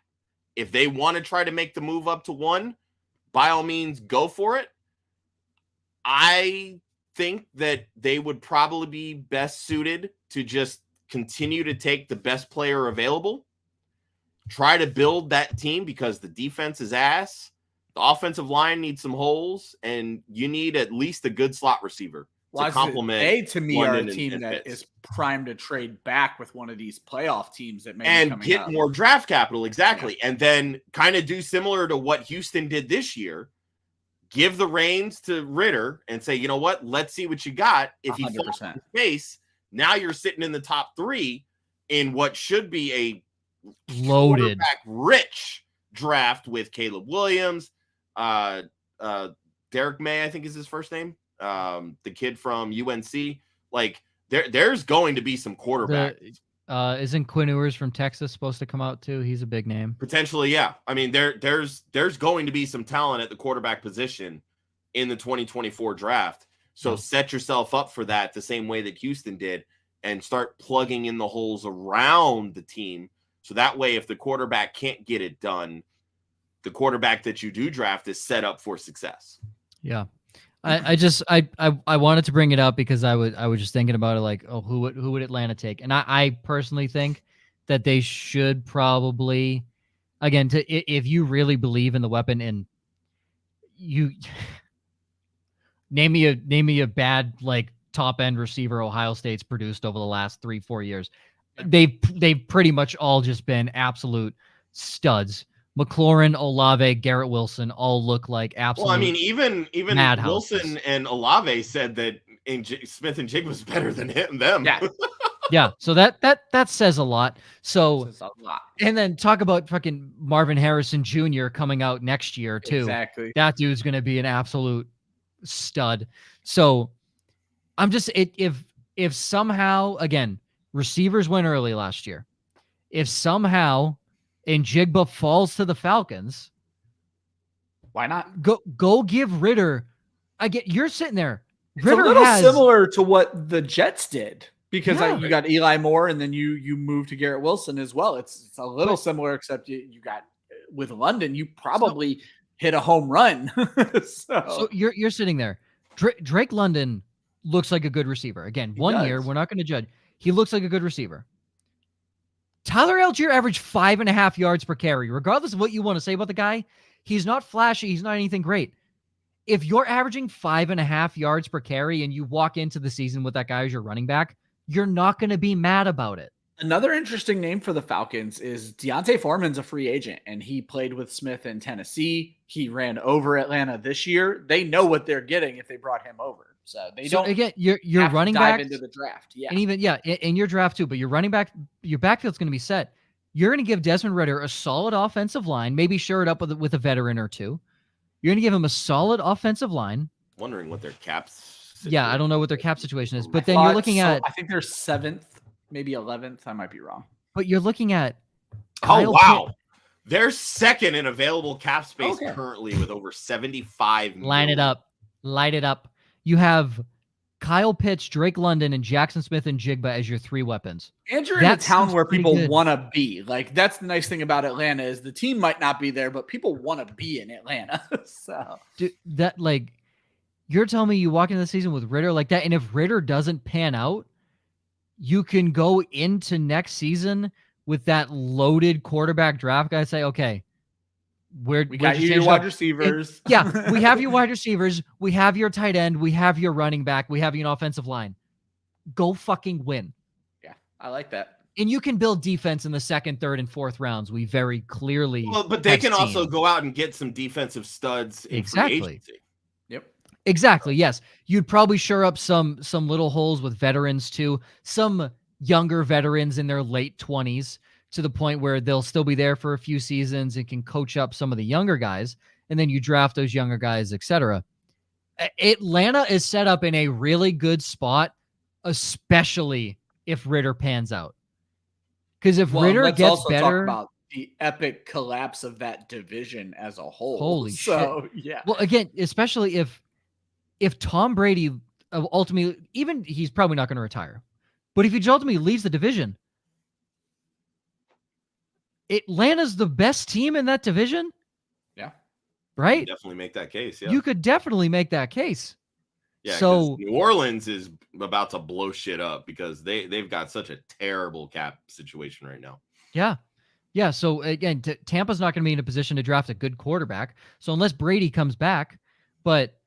If they want to try to make the move up to 1, by all means, go for it. I think that they would probably be best suited to just continue to take the best player available, try to build that team because the defense is ass. The offensive line needs some holes, and you need at least a good slot receiver to complement. They, to me, London are a team that Pitts. is primed to trade back with one of these playoff teams that may and be coming get up. more draft capital. Exactly. Yeah. And then kind of do similar to what Houston did this year. Give the reins to Ridder and say, you know what? Let's see what you got. If he falls in space, now you're sitting in the top 3 in what should be a loaded, rich draft with Caleb Williams, Derek May, I think is his first name. The kid from UNC. Like there's going to be some quarterbacks Isn't Quinn Ewers from Texas supposed to come out too? He's a big name. Potentially, yeah. I mean, there's going to be some talent at the quarterback position in the 2024 draft. So set yourself up for that the same way that Houston did and start plugging in the holes around the team. So that way, if the quarterback can't get it done, the quarterback that you do draft is set up for success. Yeah. I wanted to bring it up because I was just thinking about it like, oh, who would Atlanta take? And I personally think that they should probably, again, if you really believe in the weapon and you name me a bad like top end receiver Ohio State's produced over the last 3-4 years. They've pretty much all just been absolute studs. McLaurin, Olave, Garrett Wilson all look like absolute. Well, I mean, even Wilson and Olave said that Smith and Jig was better than them. Yeah, yeah. So that says a lot. So and then talk about fucking Marvin Harrison Jr. coming out next year too. Exactly. That dude's gonna be an absolute stud. So I'm just if somehow, again, receivers went early last year. If somehow Njigba falls to the Falcons, why not? Go give Ritter. You're sitting there. It's Ritter a little similar to what the Jets did because you got Eli Moore and then you moved to Garrett Wilson as well. It's a little similar, except you got with London, you probably hit a home run. so you're sitting there. Drake London looks like a good receiver. Again, year, we're not going to judge. He looks like a good receiver. Tyler Algier averaged 5.5 yards per carry. Regardless of what you want to say about the guy, he's not flashy. He's not anything great. If you're averaging 5.5 yards per carry and you walk into the season with that guy as your running back, you're not going to be mad about it. Another interesting name for the Falcons is Deontay Foreman's a free agent, and he played with Smith in Tennessee. He ran over Atlanta this year. They know what they're getting if they brought him over. So they don't. Again, your running back into the draft, yeah, and even in your draft too. But your running back, your backfield's going to be set. You're going to give Desmond Ridder a solid offensive line, maybe shore it up with a veteran or two. You're going to give him a solid offensive line. Wondering what their caps. Yeah, I don't know what their cap situation is, but then you're looking at. I think they're 7th, maybe 11th. I might be wrong. But you're looking at. Kyle Pitt. They're second in available cap space currently with over 75 million. Light it up. You have Kyle Pitts, Drake London, and Jackson Smith and Jigba as your 3 weapons. And you're in a town where people want to be. Like, that's the nice thing about Atlanta is the team might not be there, but people want to be in Atlanta. So, dude, that like, you're telling me you walk into the season with Ritter like that, and if Ritter doesn't pan out, you can go into next season with that loaded quarterback draft guy. Say, okay. We got your wide receivers. We have your wide receivers. We have your tight end. We have your running back. We have your offensive line. Go fucking win. Yeah, I like that. And you can build defense in the 2nd, 3rd, and 4th rounds. We very clearly. Well, but they can also go out and get some defensive studs in free agency. Yep. Exactly. Yes, you'd probably shore up some little holes with veterans too. Some younger veterans in their late 20s. To the point where they'll still be there for a few seasons and can coach up some of the younger guys, and then you draft those younger guys, etc. Atlanta is set up in a really good spot, especially if Ritter pans out. Because if Ritter gets better, talk about the epic collapse of that division as a whole. Holy shit! Yeah. Well, again, especially if Tom Brady ultimately, even he's probably not going to retire, but if he ultimately leaves the division. Atlanta's the best team in that division. Yeah. Right? Definitely make that case. Yeah. You could definitely make that case. Yeah. So New Orleans is about to blow shit up because they've got such a terrible cap situation right now. Yeah. Yeah. So again, Tampa's not going to be in a position to draft a good quarterback. So unless Brady comes back, but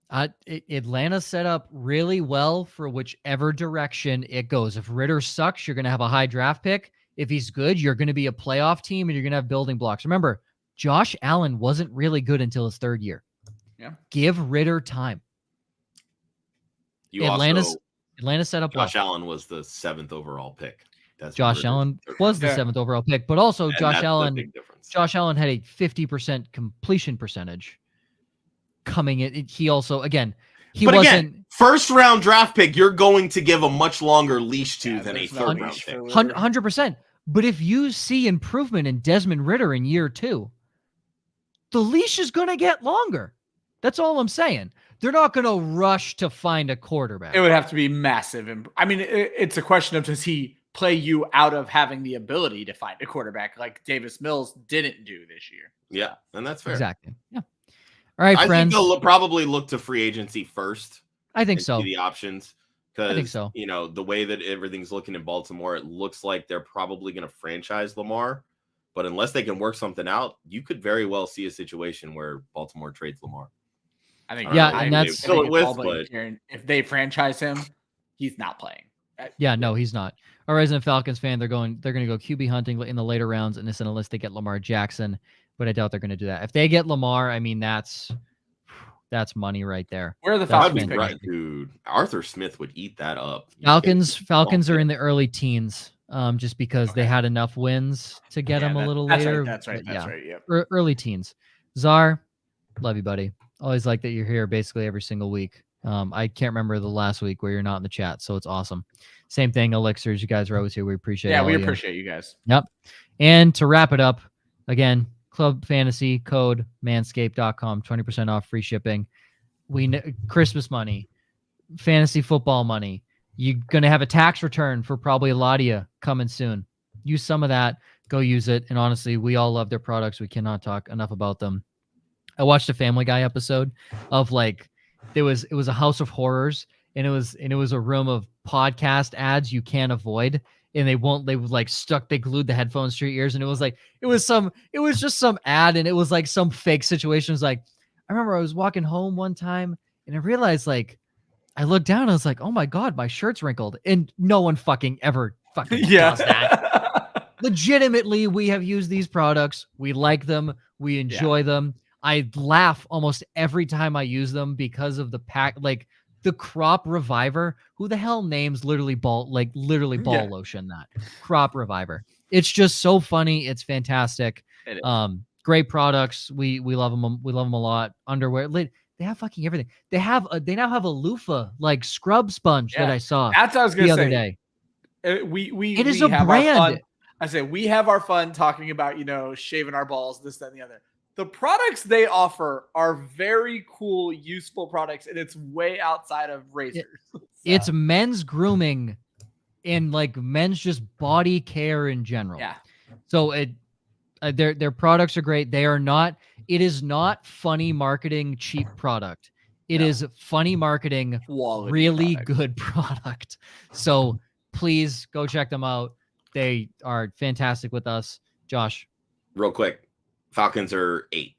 Atlanta's set up really well for whichever direction it goes. If Ritter sucks, you're going to have a high draft pick. If he's good, you're going to be a playoff team and you're going to have building blocks. Remember, Josh Allen wasn't really good until his 3rd year. Yeah. Give Ritter time. Atlanta's set up. Josh Allen was the 7th overall pick. Josh Allen was the 7th overall pick, but also Josh Allen had a 50% completion percentage coming in. He also, again, he wasn't. Again, first round draft pick, you're going to give a much longer leash to than a third round pick. 100%. But if you see improvement in Desmond Ridder in year 2, the leash is going to get longer. That's all I'm saying. They're not going to rush to find a quarterback. It would have to be massive. I mean, it's a question of, does he play you out of having the ability to find a quarterback like Davis Mills didn't do this year? Yeah, and that's fair. Exactly. Yeah. All right, friends. I think they'll probably look to free agency first. I think so. The options. I think so. You know, the way that everything's looking in Baltimore, it looks like they're probably going to franchise Lamar. But unless they can work something out, you could very well see a situation where Baltimore trades Lamar. I think, and that's if they franchise him, he's not playing. Yeah, no, he's not. Our resident Falcons fan, they're going to go QB hunting in the later rounds, and it's unless they get Lamar Jackson, but I doubt they're going to do that. If they get Lamar, I mean, that's money right there. Where are the Falcons? Right, dude. Arthur Smith would eat that up. Falcons are in the early teens, just because they had enough wins to get them a little later. That's right. Yep. Early teens. Czar, love you, buddy. Always like that you're here basically every single week. I can't remember the last week where you're not in the chat, so it's awesome. Same thing, Elixirs. You guys are always here. We appreciate it. Yeah, we appreciate you guys. Yep. And to wrap it up, again, Club Fantasy code manscaped.com, 20% off, free shipping. Christmas money, fantasy football money. You're going to have a tax return for probably a lot of you coming soon. Use some of that. Go use it. And honestly, we all love their products. We cannot talk enough about them. I watched a Family Guy episode of it was a house of horrors, and it was a room of podcast ads you can't avoid, and they glued the headphones to your ears, and it was just some ad, and it was like some fake situation. It was like, I remember I was walking home one time and I realized I looked down and I was like, oh my God, my shirt's wrinkled, and no one ever does that. Legitimately, we have used these products. We like them. We enjoy them. I laugh almost every time I use them because of the pack, the Crop Reviver. Who the hell names ball lotion that? Crop Reviver. It's just so funny. It's fantastic. Great products. We love them. We love them a lot. Underwear. They have fucking everything. They now have a loofah scrub sponge that I saw. That's what I was gonna say the other day. It is a brand. I say we have our fun talking about shaving our balls, this, that, and the other. The products they offer are very cool, useful products, and it's way outside of razors. It's men's grooming and men's just body care in general. Yeah. So their products are great. It is not funny marketing, cheap product. It is funny marketing, quality really product. Good product. So please go check them out. They are fantastic with us. Josh. Real quick. Falcons are 8.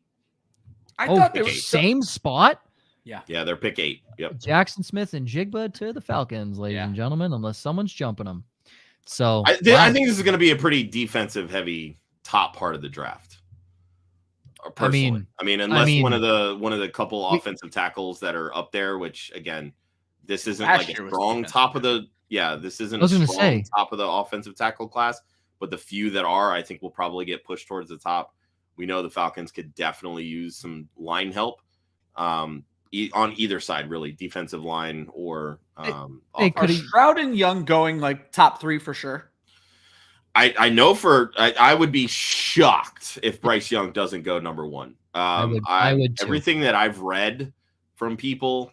I thought they were same spot. Yeah, they're pick 8. Yep. Jackson Smith and Jigba to the Falcons, ladies and gentlemen, unless someone's jumping them. So I think this is going to be a pretty defensive heavy top part of the draft. Personally, I mean, unless one of the couple offensive tackles that are up there, which again, this isn't a strong top of the. Yeah, this isn't a strong top of the offensive tackle class, but the few that are, I think, will probably get pushed towards the top. We know the Falcons could definitely use some line help on either side, really, defensive line or are Stroud and Young going top 3 for sure? I know I would be shocked if Bryce Young doesn't go number 1. I would too. Everything that I've read from people,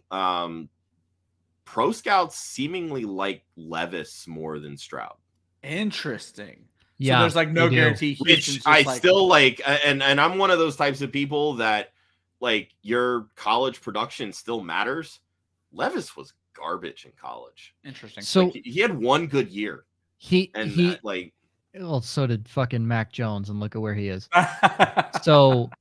pro scouts seemingly like Levis more than Stroud. Interesting. Yeah, so there's no guarantee. Which I still and I'm one of those types of people that your college production still matters. Levis was garbage in college. Interesting. So he had one good year. So did fucking Mac Jones, and look at where he is. So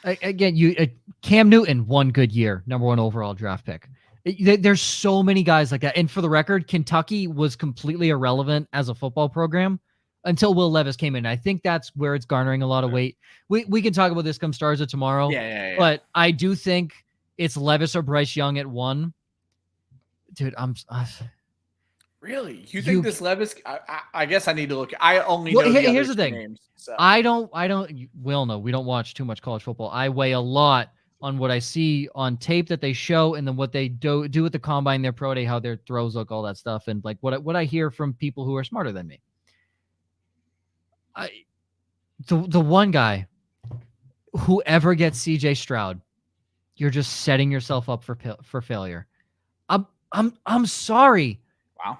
again, Cam Newton, one good year, number 1 overall draft pick. There's so many guys like that. And for the record, Kentucky was completely irrelevant as a football program until Will Levis came in. I think that's where it's garnering a lot of weight. We can talk about this come Stars of tomorrow. Yeah. But I do think it's Levis or Bryce Young at 1. Dude, Really? You think this Levis? I guess I need to look. I only know here's the thing. Names, so. I don't. Will know. We don't watch too much college football. I weigh a lot on what I see on tape that they show, and then what they do at the combine, their pro day, how their throws look, all that stuff, and like what I hear from people who are smarter than me. The one guy, whoever gets CJ Stroud, you're just setting yourself up for failure. I'm sorry. Wow.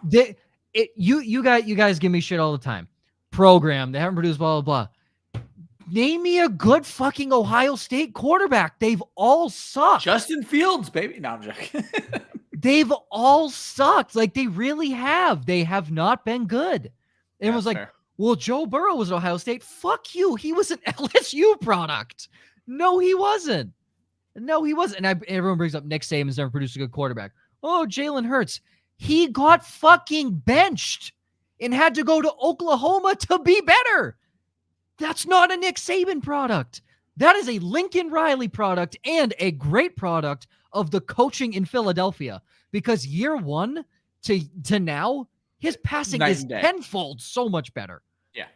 You guys give me shit all the time. Program, they haven't produced blah blah blah. Name me a good fucking Ohio State quarterback. They've all sucked. Justin Fields, baby. No, I'm joking. They've all sucked. Like, they really have. They have not been good. And it was like, well, Joe Burrow was at Ohio State. Fuck you. He was an LSU product. No, he wasn't. And everyone brings up Nick Saban's never produced a good quarterback. Oh, Jalen Hurts. He got fucking benched and had to go to Oklahoma to be better. That's not a Nick Saban product. That is a Lincoln Riley product and a great product of the coaching in Philadelphia, because year one to now, his passing is tenfold so much better. Yeah.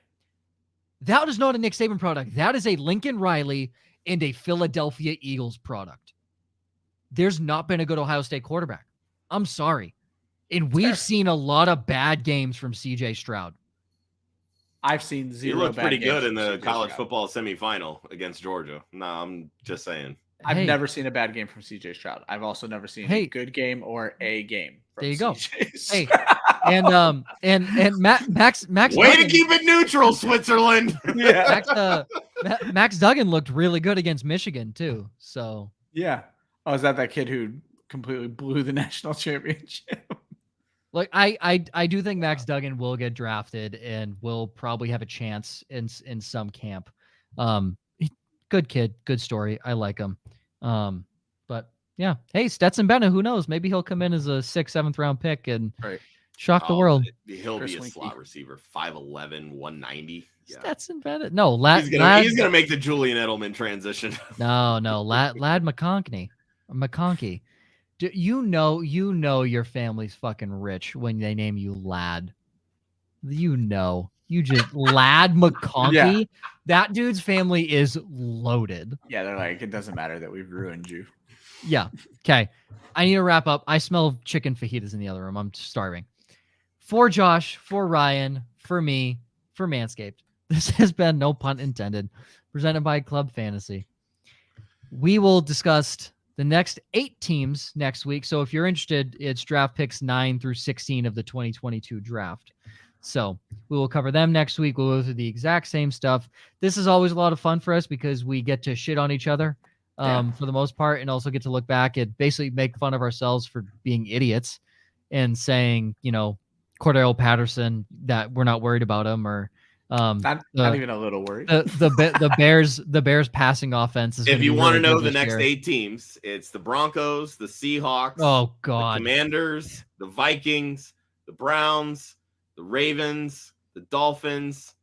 That is not a Nick Saban product. That is a Lincoln Riley and a Philadelphia Eagles product. There's not been a good Ohio State quarterback. I'm sorry. And we've seen a lot of bad games from CJ Stroud. I've seen zero. He looked bad pretty games good in the CJ college Stroud. football semifinal against Georgia. No, I'm just saying. I've never seen a bad game from CJ Stroud. I've also never seen a good game or a game from there you CJ go. And Max Way Duggan, to keep it neutral, Switzerland. Yeah. Max Duggan looked really good against Michigan too. So yeah. Oh, is that kid who completely blew the national championship? Like, I do think Max Duggan will get drafted and will probably have a chance in some camp. Good kid, good story. I like him. But yeah, hey, Stetson Bennett, who knows? Maybe he'll come in as a 6th, 7th round pick and shock the world. He'll be a slot receiver, 5'11", 190. Yeah. Stetson Bennett. No, he's gonna make the Julian Edelman transition. No, Lad McConkey. You know your family's fucking rich when they name you Lad. You just Lad McConkey. Yeah. That dude's family is loaded. Yeah, they're like, it doesn't matter that we've ruined you. Yeah. Okay. I need to wrap up. I smell chicken fajitas in the other room. I'm starving. For Josh, for Ryan, for me, for Manscaped, this has been No Punt Intended, presented by Club Fantasy. We will discuss the next 8 teams next week. So if you're interested, it's draft picks 9 through 16 of the 2022 draft. So we will cover them next week. We'll go through the exact same stuff. This is always a lot of fun for us because we get to shit on each other for the most part, and also get to look back and basically make fun of ourselves for being idiots and saying, Cordero Patterson, that we're not worried about him, or not even a little worried. The Bears passing offense is. If you want to know the next 8 teams, it's the Broncos, the Seahawks, oh god, the Commanders, the Vikings, the Browns, the Ravens, the Dolphins,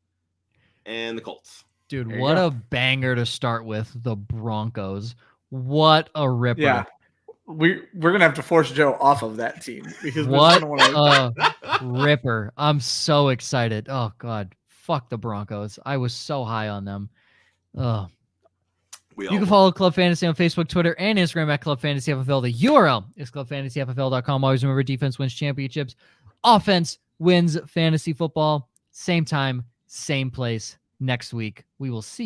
and the Colts. Dude, what a banger to start with. The Broncos. What a ripper. Yeah. We're gonna have to force Joe off of that team because what a ripper. I'm so excited. Oh god. Fuck the Broncos. I was so high on them. You can follow Club Fantasy on Facebook, Twitter, and Instagram at Club Fantasy FFL. The URL is clubfantasyffl.com. Always remember, defense wins championships. Offense wins fantasy football. Same time, same place next week. We will see